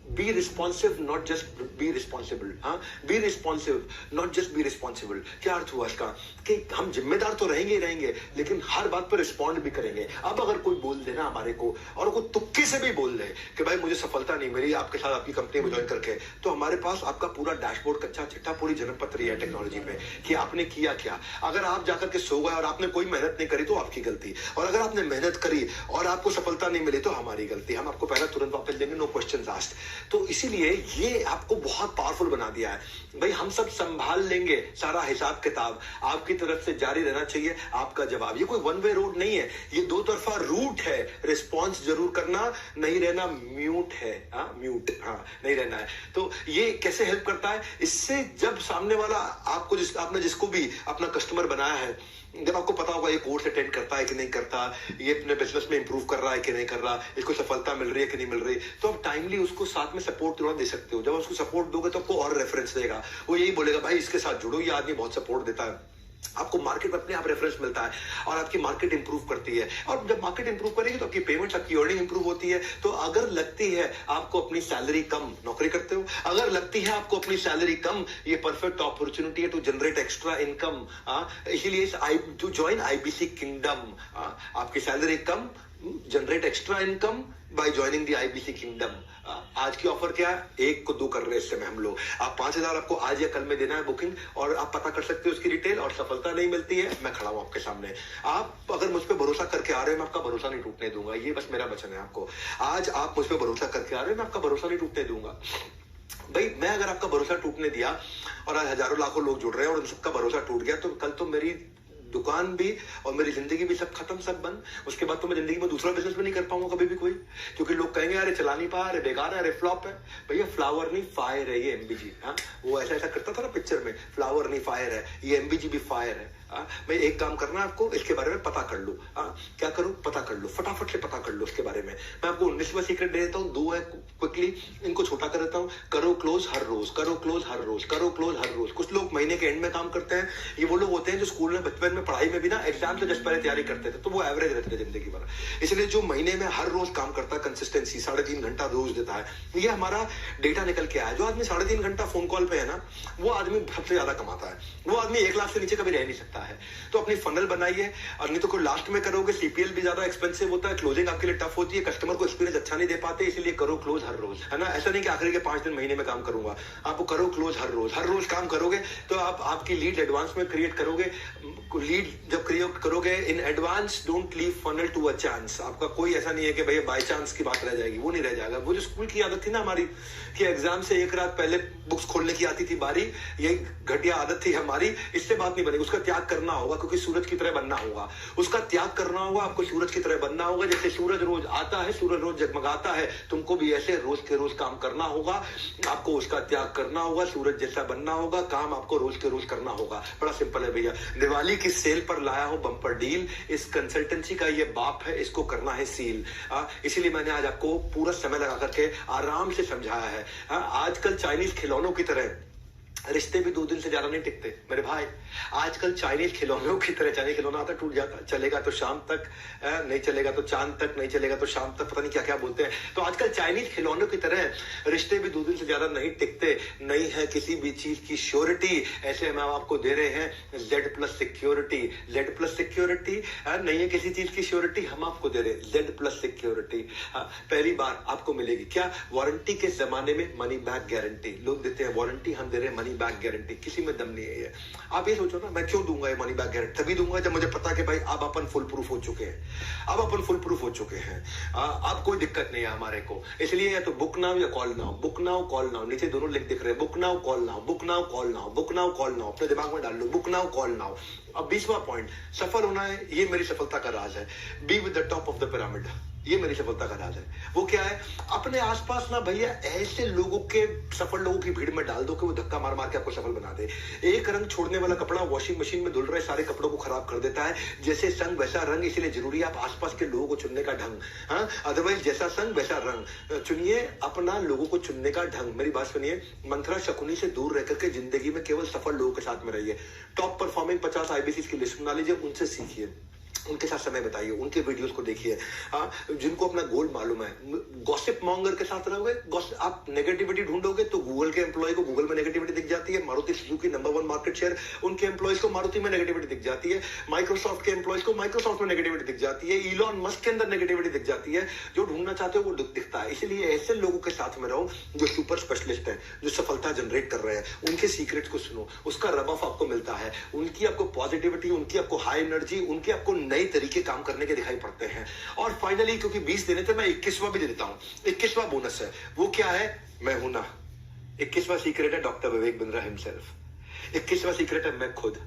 Be responsive not just be responsible. हाँ, be responsive not just be responsible. क्या अर्थ हुआ इसका? कि हम जिम्मेदार तो रहेंगे ही रहेंगे, लेकिन हर बात पर रिस्पॉन्ड भी करेंगे। अब अगर कोई बोल देना हमारे को, और कोई तुक्के से भी बोल दे कि भाई मुझे सफलता नहीं मिली आपके साथ, आपकी कंपनी में ज्वाइन करके, तो हमारे पास आपका पूरा डैशबोर्ड, कच्चा चिट्ठा, पूरी जन्मपत्री है टेक्नोलॉजी पे कि आपने किया क्या। अगर आप जाकर के सो गए और आपने कोई मेहनत नहीं करी तो आपकी गलती, और अगर आपने मेहनत करी और आपको सफलता नहीं मिली तो हमारी गलती। हम आपको पहले तुरंत वापस देंगे, नो क्वेश्चंस आस्क्ड। तो इसीलिए ये आपको बहुत पावरफुल बना दिया है। भाई हम सब संभाल लेंगे सारा हिसाब किताब, आपकी तरफ से जारी रहना चाहिए आपका जवाब। ये कोई वन वे रोड नहीं है, ये 2 तरफा रूट है। रिस्पॉन्स जरूर करना, नहीं रहना म्यूट है। म्यूट, नहीं रहना है। तो ये कैसे हेल्प करता है? इससे जब सामने वाला आपको, आपने जिसको भी अपना कस्टमर बनाया है, जब आपको पता होगा ये कोर्स अटेंड करता है कि नहीं करता, ये अपने बिजनेस में इंप्रूव कर रहा है कि नहीं कर रहा, इसको सफलता मिल रही है कि नहीं मिल रही, तो आप टाइमली उसको साथ में सपोर्ट थोड़ा दे सकते हो। जब उसको सपोर्ट दोगे तो आपको और रेफरेंस देगा, वो यही बोलेगा भाई इसके साथ जुड़ो, ये आदमी बहुत सपोर्ट देता है। आपको मार्केट में अपने आप रेफरेंस मिलता है और आपकी मार्केट इंप्रूव करती है। और जब मार्केट इंप्रूव करेगी तो आपकी पेमेंट्स, आपकी अर्निंग इंप्रूव होती है। तो अगर लगती है आपको अपनी सैलरी कम, नौकरी करते हो, अगर लगती है आपको अपनी सैलरी कम, ये परफेक्ट अपॉर्चुनिटी है टू जनरेट एक्स्ट्रा इनकम। इसीलिए टू ज्वाइन आईबीसी किंगडम। आपकी salary come, generate extra income by joining the IBC kingdom. आज की ऑफर क्या है? 1 को 2 कर रहे हैं इस समय हम लोग। आप 5,000 आपको आज या कल में देना है बुकिंग, और आप पता कर सकते हो उसकी डिटेल। और सफलता नहीं मिलती है, मैं खड़ा हूं आपके सामने। आप अगर मुझ पर भरोसा करके आ रहे हो, मैं आपका भरोसा नहीं टूटने दूंगा। ये बस मेरा वचन है आपको। आज आप मुझ पर भरोसा करके आ रहे हो, मैं आपका भरोसा नहीं टूटने दूंगा। भाई मैं अगर आपका भरोसा टूटने दिया और आज हजारों लाखों लोग जुड़ रहे हैं और उन सबका भरोसा टूट गया, तो कल तो मेरी दुकान भी और मेरी जिंदगी भी सब खत्म, सब बंद। उसके बाद तो मैं जिंदगी में दूसरा बिजनेस भी नहीं कर पाऊंगा कभी भी कोई, क्योंकि लोग कहेंगे अरे चला नहीं पा, अरे बेकार है, अरे फ्लॉप है। भैया फ्लावर नहीं फायर है ये एमबीजी। हाँ, वो ऐसा ऐसा करता था ना पिक्चर में, फ्लावर नहीं फायर है, ये एमबीजी भी फायर है। मैं एक काम करना आपको, इसके बारे में पता कर लो। क्या करो, पता कर लो, फटाफट से पता कर लो इसके बारे में। मैं आपको 19वां सीक्रेट दे देता हूँ, 2 है क्विकली, इनको छोटा कर देता हूँ। करो क्लोज हर रोज, करो क्लोज हर रोज, करो क्लोज हर रोज। कुछ लोग महीने के एंड में काम करते हैं, ये वो लोग होते हैं जो स्कूल में बचपन में पढ़ाई में भी ना एग्जाम से जस्ट पहले तैयारी करते थे, तो वो एवरेज रहते थे जिंदगी भर। इसलिए जो महीने में हर रोज काम करता है, कंसिस्टेंसी 3.5 घंटा रोज देता है, ये हमारा डेटा निकल के आया। जो आदमी 3.5 घंटा फोन कॉल पे है ना, वो आदमी सबसे ज्यादा कमाता है। वो आदमी 1 लाख से नीचे कभी रह नहीं सकता है। तो अपनी फनल बनाइए, और नहीं तो कोई लास्ट में करोगे, सीपीएल भी ज्यादा एक्सपेंसिव होता है, क्लोजिंग आपके लिए टफ होती है, कस्टमर को एक्सपीरियंस अच्छा नहीं दे पाते, इसलिए करो क्लोज हर रोज, है ना। ऐसा नहीं कि आखिरी के 5 दिन महीने में काम करूंगा, आपको करो क्लोज हर रोज। हर रोज काम करोगे तो आप आपकी लीड एडवांस में क्रिएट करोगे। लीड जब क्रिएट करोगे in advance, don't leave funnel to a chance. आपका कोई ऐसा नहीं है कि भैया बाय चांस की बात रह जाएगी, वो नहीं रह जाएगा। वो जो स्कूल की आदत थी ना हमारी, कि एग्जाम से 1 रात पहले बुक्स खोलने की आती थी बारी, यही घटिया आदत थी हमारी, इससे बात नहीं बनेगी। उसका त्याग करना होगा, क्योंकि सूरज की तरह बनना होगा। उसका त्याग करना होगा, आपको सूरज की तरह बनना होगा। जैसे सूरज रोज आता है, सूरज रोज जगमगाता है, तुमको भी ऐसे रोज के रोज काम करना होगा। आपको उसका त्याग करना होगा, सूरज जैसा बनना होगा, काम आपको रोज के रोज करना होगा। बड़ा सिंपल है भैया। दिवाली की सेल पर लाया हूं बम्पर डील, इस कंसल्टेंसी का ये बाप है, इसको करना है सील। इसीलिए मैंने आज आपको पूरा समय लगा करके आराम से समझाया है। आजकल चाइनीज खिलौनों की तरह रिश्ते भी 2 दिन से ज्यादा नहीं टिकते मेरे भाई। आजकल चाइनीज खिलौनों की तरह, चाइनीज खिलौना आता टूट जाता, चलेगा तो शाम तक, नहीं चलेगा तो चांद तक, नहीं चलेगा तो शाम तक, पता नहीं क्या क्या बोलते हैं। तो आजकल चाइनीज खिलौनों की तरह रिश्ते भी 2 दिन से ज्यादा नहीं टिकते। नहीं है किसी भी चीज की श्योरिटी, ऐसे हम आपको दे रहे हैं Z+ सिक्योरिटी। Z+ सिक्योरिटी नहीं है किसी चीज की श्योरिटी, हम आपको दे रहे हैं Z+ सिक्योरिटी। पहली बार आपको मिलेगी क्या, वारंटी के जमाने में मनी बैक गारंटी। लोग देते हैं वारंटी, हम दे रहे हैं मनी बैक गारंटी। किसी में दम नहीं है ये। आप ये सोचो ना, मैं क्यों दूंगा ये मनी बैक गारंटी? तभी दूंगा जब मुझे पता कि भाई अब अपन फुल प्रूफ हो चुके हैं, अब अपन फुल प्रूफ हो चुके हैं, अब कोई दिक्कत नहीं है हमारे को। इसलिए या तो बुक नाउ या call now, book now call now. नीचे दोनों लिंक दिख रहे हैं, book now call now, book now call now, book now call now. अपने दिमाग में डाल लो, बुक नाउ कॉल नाउ। अब 20वां पॉइंट, सफल होना है, ये मेरी सफलता का राज है। Be with the top of the pyramid, ये मेरी सफलता का राज है। वो क्या है, अपने आसपास ना भैया ऐसे लोगों के, सफल लोगों की भीड़ में डाल दो कि वो धक्का मार मार के आपको सफल बना दे। एक रंग छोड़ने वाला कपड़ा वॉशिंग मशीन में धुल रहे सारे कपड़ों को खराब कर देता है। जैसे संग वैसा रंग, इसलिए जरूरी है आप आसपास के लोगों को चुनने का ढंग। अदरवाइज जैसा संग वैसा रंग चुनिए, अपना लोगों को चुनने का ढंग। मेरी बात सुनिए, मंत्रा शकुनी से दूर रह करके जिंदगी में केवल सफल लोगों के साथ में रहिए। टॉप परफॉर्मिंग 50 IBC की लिस्ट बना लीजिए, उनसे सीखिए, उनके साथ समय बताइए, उनके वीडियोस को देखिए। जिनको अपना गोल मालूम है। गॉसिप मॉन्गर के साथ रहोगे, आप नेगेटिविटी ढूंढोगे तो गूगल के एम्प्लॉय को गूगल में नेगेटिविटी दिख जाती है। Maruti Suzuki number 1 market share, उनके एम्प्लॉयज को मारुति में नेगेटिविटी दिख जाती है। माइक्रोसॉफ्ट के एम्प्लॉयज को माइक्रोसॉफ्ट में नेगेटिविटी दिख जाती है। इलॉन मस्क के अंदर नेगेटिविटी दिख जाती है। जो ढूंढना चाहते हो वो दिखता है। इसलिए ऐसे लोगों के साथ में रहो जो सुपर स्पेशलिस्ट है, जो सफलता जनरेट कर रहे हैं, उनके सीक्रेट्स को सुनो, उसका रब ऑफ आपको मिलता है। उनकी आपको पॉजिटिविटी, उनकी आपको हाई एनर्जी, उनके आपको नए तरीके काम करने के दिखाई पड़ते हैं। और फाइनली, क्योंकि 20 देने थे, मैं 21वां भी दे देता हूं। 21वां बोनस है। वो क्या है, मैं हूं ना। 21वां सीक्रेट है doctor Vivek Bindra himself. 21वां secret है मैं खुद।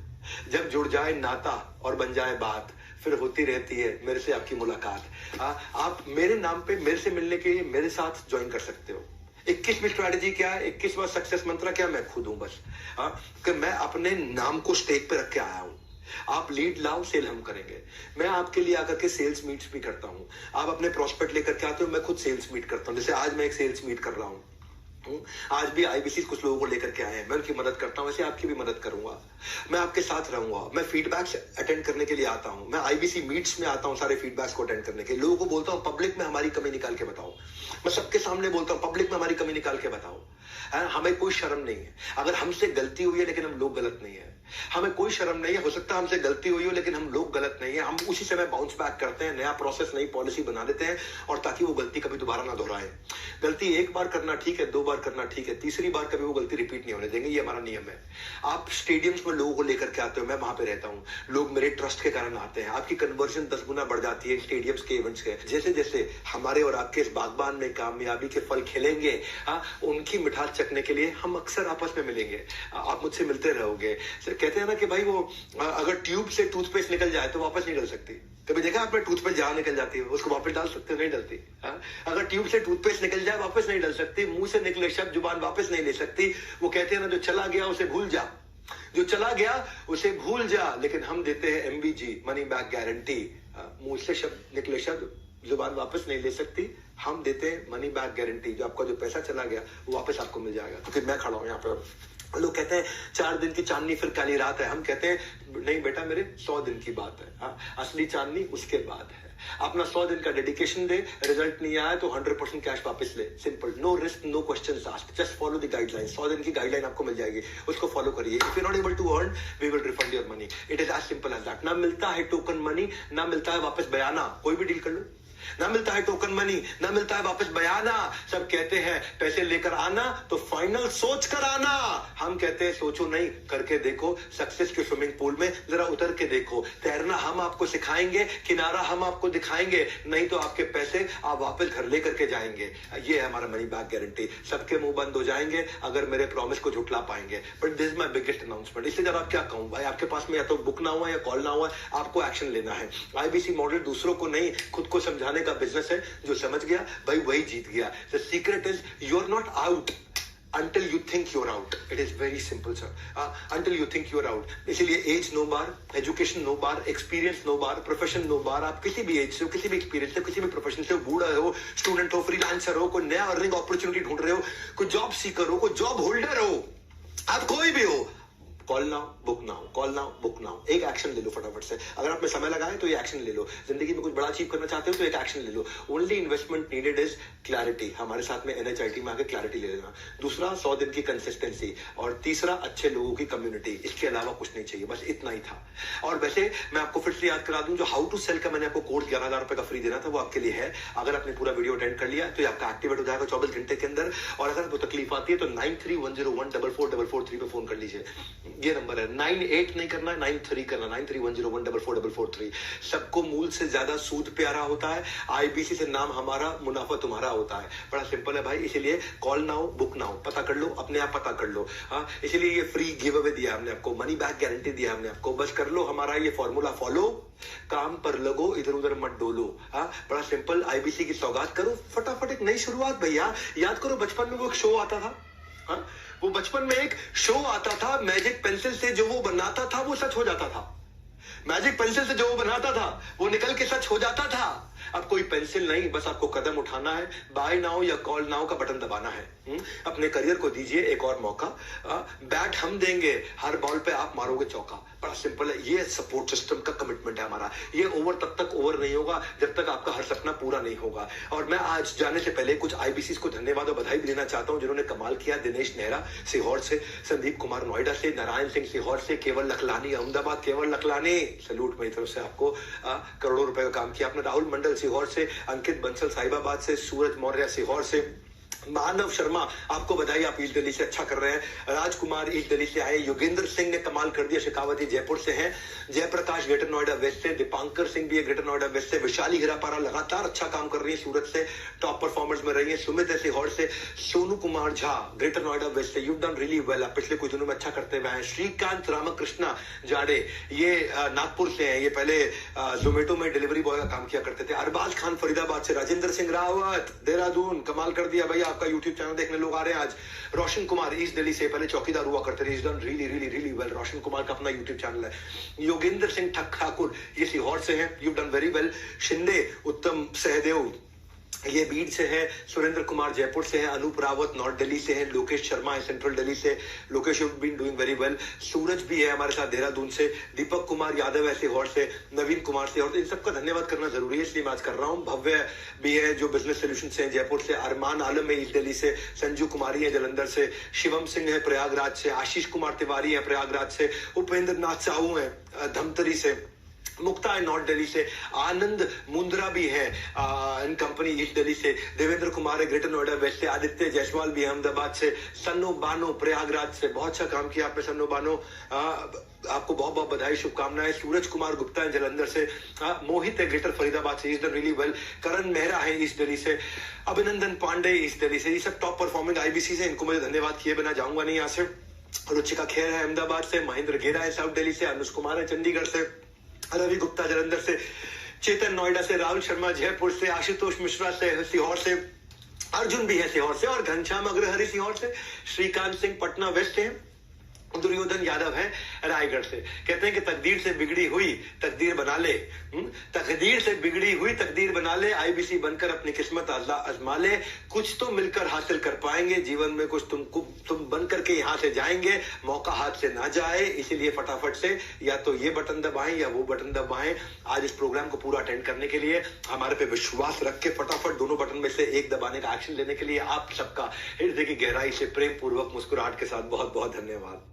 जब जुड़ जाए नाता और बन जाए बात, फिर होती रहती है मेरे से आपकी मुलाकात। आप मेरे नाम पे मेरे से मिलने के लिए मेरे साथ ज्वाइन कर सकते हो। 21वीं स्ट्रैटेजी क्या है, 21वां सक्सेस मंत्र क्या, मैं खुद हूं बस। कि मैं अपने नाम को स्टेज पे रख के आया हूं। आप लीड लाओ, सेल हम करेंगे। मैं आपके लिए आकर के सेल्स मीट्स भी करता हूं। आप अपने प्रोस्पेक्ट लेकर के आते हो, मैं खुद सेल्स मीट करता हूं। जैसे आज मैं एक सेल्स मीट कर रहा हूं, आज भी IBC कुछ लोगों को लेकर के आए हैं, मैं उनकी मदद करता हूं। वैसे आपकी भी मदद करूंगा, मैं आपके साथ रहूंगा। मैं फीडबैक्स अटेंड करने के लिए आता हूं। मैं IBC मीट्स में आता हूं सारे फीडबैक्स को अटेंड करने के। लोगों को बोलता हूं पब्लिक में हमारी कमी निकाल के बताओ। मैं सबके सामने बोलता हूं पब्लिक में हमारी कमी निकाल के बताओ। हमें कोई शर्म नहीं है। अगर हमसे गलती हुई है लेकिन हम लोग गलत नहीं है, हमें कोई शर्म नहीं है। हो सकता है हमसे गलती हुई हो लेकिन हम लोग गलत नहीं है। हम उसी समय बाउंस बैक करते हैं, नया प्रोसेस, नई पॉलिसी बना देते हैं, और ताकि वो गलती कभी दोबारा ना दोहराए। गलती 1 बार करना ठीक है, 2 बार करना ठीक है, तीसरी बार कभी वो गलती रिपीट नहीं होने देंगे। ये हमारा नियम है। आप स्टेडियम्स में लोगों को लेकर के आते हो, मैं वहां पे रहता हूं, लोग मेरे ट्रस्ट के कारण आते हैं। आपकी कन्वर्जन 10 गुना बढ़ जाती है स्टेडियम्स के इवेंट्स के। जैसे जैसे हमारे और आपके इस बागबान में कामयाबी के फल खिलेंगे, उनकी मिठास चखने के लिए हम अक्सर आपस में मिलेंगे। आप मुझसे मिलते रहोगे। कहते हैं ना कि भाई वो अगर ट्यूब से टूथपेस्ट निकल जाए तो वापस नहीं डल सकती। कभी देखा आपने टूथपेस्ट जहां निकल जाती है उसको वापस डाल सकते हो? नहीं डलती। अगर ट्यूब से टूथपेस्ट निकल जाए वापस नहीं डल सकती। मुंह से निकले शब्द जुबान वापस नहीं ले सकती। वो कहते हैं ना, जो चला गया उसे भूल जा, जो चला गया उसे भूल जा। लेकिन हम देते हैं MBG, मनी बैक गारंटी। मुंह से शब्द निकले शब्द जुबान वापस नहीं ले सकती। हम देते हैं मनी बैक गारंटी। जो आपका जो पैसा चला गया वो वापस आपको मिल जाएगा। तो फिर मैं खड़ा हूं यहाँ पे, लोग कहते हैं 4 दिन की चांदनी फिर काली रात है। हम कहते हैं नहीं बेटा, मेरे 100 दिन की बात है। असली चांदनी उसके बाद है। अपना 100 दिन का डेडिकेशन दे, रिजल्ट नहीं आया तो 100% कैश वापस ले। Simple, no risk, no questions asked, just follow the guideline. 100 दिन की गाइडलाइन आपको मिल जाएगी, उसको फॉलो करिए। If you not able to earn, we will refund your money. It is as simple as that. ना मिलता है टोकन मनी, ना मिलता है वापस बयाना। कोई भी डील कर लो, ना मिलता है टोकन मनी, ना मिलता है वापस बयाना। सब कहते हैं पैसे लेकर आना तो फाइनल सोच कर आना। हम कहते हैं सोचो नहीं, करके देखो। सक्सेस के स्विमिंग पूल में जरा उतर के देखो। तैरना हम आपको सिखाएंगे, किनारा हम आपको दिखाएंगे। नहीं तो आपके पैसे आप वापस घर लेकर के जाएंगे। ये है हमारा मनी बैक गारंटी। सबके मुंह बंद हो जाएंगे अगर मेरे प्रॉमिस को झुठला पाएंगे। But this is my biggest announcement. इसलिए जब आप क्या कहूं भाई, आपके पास में या तो बुक ना हुआ या कॉल ना हुआ, आपको एक्शन लेना है। IBC मॉडल दूसरों को नहीं, खुद को समझाने का बिजनेस है। जो समझ गया भाई वही जीत गया। The secret is you are not out until you think you're out. It is very simple, sir. Until you think you're out. इसीलिए एज नो बार, एजुकेशन नो बार, एक्सपीरियंस नो बार, प्रोफेशन नो बार। आप किसी भी एज से हो, किसी भी experience से, किसी भी प्रोफेशन से हो, बूढ़ा हो, स्टूडेंट हो, फ्रीलांसर हो, कोई नया अर्निंग अपॉर्चुनिटी ढूंढ रहे हो, कोई जॉब सीकर हो, कोई जॉब होल्डर हो, आप कोई भी हो, call now book now, call now book now. एक एक्शन ले लो फटाफट से। अगर आप में समय लगाए तो ये एक्शन ले लो। जिंदगी में कुछ बड़ा अचीव करना चाहते हो तो एक एक्शन ले लो। Only investment needed is clarity. हमारे साथ में NHIT में आके क्लैरिटी ले लेना। दूसरा 100 दिन की कंसिस्टेंसी, और तीसरा अच्छे लोगों की कम्युनिटी। इसके अलावा कुछ नहीं चाहिए, बस इतना ही था। और वैसे मैं आपको फिर से याद करा दूं, जो हाउ टू सेल का मैंने आपको कोर्स 11,000 रुपए का फ्री देना था, वो आपके लिए है। अगर आपने पूरा वीडियो अटेंड कर लिया तो ये आपका एक्टिवेट हो जाएगा 24 घंटे के अंदर। और अगर आपको तकलीफ आती है तो 9310144443 पे फोन कर लीजिए। ये नंबर है। 98 नहीं करना है, 93 करना, 9310144443। सबको मूल से ज्यादा सूद प्यारा होता है। IBC से नाम हमारा, मुनाफा तुम्हारा होता है। बड़ा सिंपल है भाई। इसीलिए कॉल नाउ बुक नाउ, पता कर लो, अपने आप पता कर लो। इसीलिए ये फ्री गिव अवे दिया हमने आपको, मनी बैक गारंटी दिया हमने आपको। बस कर लो हमारा ये फॉर्मूला फॉलो, काम पर लगो, इधर उधर मत डोलो। बड़ा सिंपल। IBC की सौगात करो फटाफट। एक नई शुरुआत भैया। याद करो बचपन में वो एक शो आता था, वो बचपन में एक शो आता था, मैजिक पेंसिल से जो वो बनाता था वो सच हो जाता था। मैजिक पेंसिल से जो वो बनाता था वो निकल के सच हो जाता था। अब कोई पेंसिल नहीं, बस आपको कदम उठाना है। बाय नाउ या कॉल नाउ का बटन दबाना है। अपने करियर को दीजिए एक और मौका। बैट हम देंगे, हर बॉल पे आप मारोगे चौका। बड़ा सिंपल है। ये सपोर्ट सिस्टम का कमिटमेंट है हमारा। ये ओवर तब तक ओवर नहीं होगा जब तक आपका हर सपना पूरा नहीं होगा। और मैं आज जाने से पहले कुछ IBCs को धन्यवाद और बधाई भी देना चाहता हूं जिन्होंने कमाल किया। दिनेश नेहरा सीहोर से, संदीप कुमार नोएडा से, नारायण सिंह सीहोर से, केवल लखलानी अहमदाबाद। केवल लखलानी, सैल्यूट मेरी तरफ से आपको। करोड़ों रुपए का काम किया आपने। राहुल मंडल सीहोर से, अंकित बंसल साहिबाबाद से, सूरज मौर्य सीहोर से, मानव शर्मा आपको बधाई, आप ईस्ट दिल्ली से अच्छा कर रहे हैं। राजकुमार ईस्ट दिल्ली से आए। योगेंद्र सिंह ने कमाल कर दिया, शेखावती जयपुर से हैं। जयप्रकाश ग्रेटर नोएडा वेस्ट से, दीपांकर सिंह भी है ग्रेटर नोएडा वेस्ट से। विशाली हिरापारा लगातार अच्छा काम कर रही है सूरत से, टॉप परफॉर्मर्स में रही है। सुमित है सीहोर से। सोनू कुमार झा ग्रेटर नोएडा वेस्ट से, यू डन रियली वेल, आप पिछले कुछ दिनों में अच्छा करते हुए हैं। श्रीकांत रामकृष्णा जाडे ये नागपुर से हैं, ये पहले जोमेटो में डिलीवरी बॉय का काम किया करते थे। अरबाज खान फरीदाबाद से। राजेंद्र सिंह रावत देहरादून, कमाल कर दिया भैया, आपका यूट्यूब चैनल देखने लोग आ रहे हैं आज। रोशन कुमार ईस्ट दिल्ली से, पहले चौकीदार हुआ करते थे, done really really really well. Roshan Kumar का अपना यूट्यूब चैनल है। योगेंद्र सिंह ठाकुर ये सीहोर से हैं, you done very well. Shinde उत्तम सहदेव ये बीड से है। सुरेंद्र कुमार जयपुर से है। अनूप रावत नॉर्थ दिल्ली से है। लोकेश शर्मा है सेंट्रल दिल्ली से। Lokesh you been doing very well. Suraj भी है हमारे साथ देहरादून से। दीपक कुमार यादव है सीहोर से। नवीन कुमार से। और इन सबका धन्यवाद करना जरूरी है इसलिए मैं आज कर रहा हूँ। भव्य भी है जो बिजनेस सोल्यूशन से है जयपुर से। अरमान आलम है ईस्ट दिल्ली से। संजू कुमारी है जलंधर से। शिवम सिंह है प्रयागराज से। आशीष कुमार तिवारी है प्रयागराज से। उपेंद्र नाथ साहू है धमतरी से। मुक्ता है नॉर्थ दिल्ली से। आनंद मुंद्रा भी है इन कंपनी ईस्ट दिल्ली से। देवेंद्र कुमार है ग्रेटर नोएडा वेस्ट से। आदित्य जायसवाल भी अहमदाबाद से। सन्नो बानो प्रयागराज से। बहुत अच्छा काम किया आपने सन्नो बानो, आपको बहुत बहुत बधाई शुभकामनाएं। सूरज कुमार गुप्ता है जलंधर से। मोहित है ग्रेटर फरीदाबाद से, इज डन रियली वेल। करण मेहरा है ईस्ट दिल्ली से। अभिनंदन पांडे ईस्ट दिल्ली से। ये सब टॉप परफॉर्मिंग IBC से, इनको मुझे धन्यवाद किए बिना जाऊंगा नहीं यहाँ से। रुचिका खेर है अहमदाबाद से, महेंद्र गेरा है साउथ दिल्ली से, अनुज कुमार है चंडीगढ़ से, रवि गुप्ता जलंधर से, चेतन नोएडा से, राहुल शर्मा जयपुर से, आशुतोष मिश्रा से सीहोर से, अर्जुन भी है सीहोर से, और घनश्याम अग्रहरि सीहोर से, श्रीकांत सिंह पटना वेस्ट है, दुर्योधन यादव है रायगढ़ से। कहते हैं कि तकदीर से बिगड़ी हुई तकदीर बना ले, तकदीर से बिगड़ी हुई तकदीर बना ले, आईबीसी बनकर अपनी किस्मत आजमा ले, कुछ तो मिलकर हासिल कर पाएंगे जीवन में, कुछ तुम बन करके यहाँ से जाएंगे, मौका हाथ से ना जाए, इसीलिए फटाफट से या तो ये बटन दबाएं या वो बटन दबाएं। आज इस प्रोग्राम को पूरा अटेंड करने के लिए, हमारे पे विश्वास रख के फटाफट दोनों बटन में से एक दबाने का एक्शन लेने के लिए आप सबका हृदय की गहराई से प्रेम पूर्वक मुस्कुराहट के साथ बहुत बहुत धन्यवाद।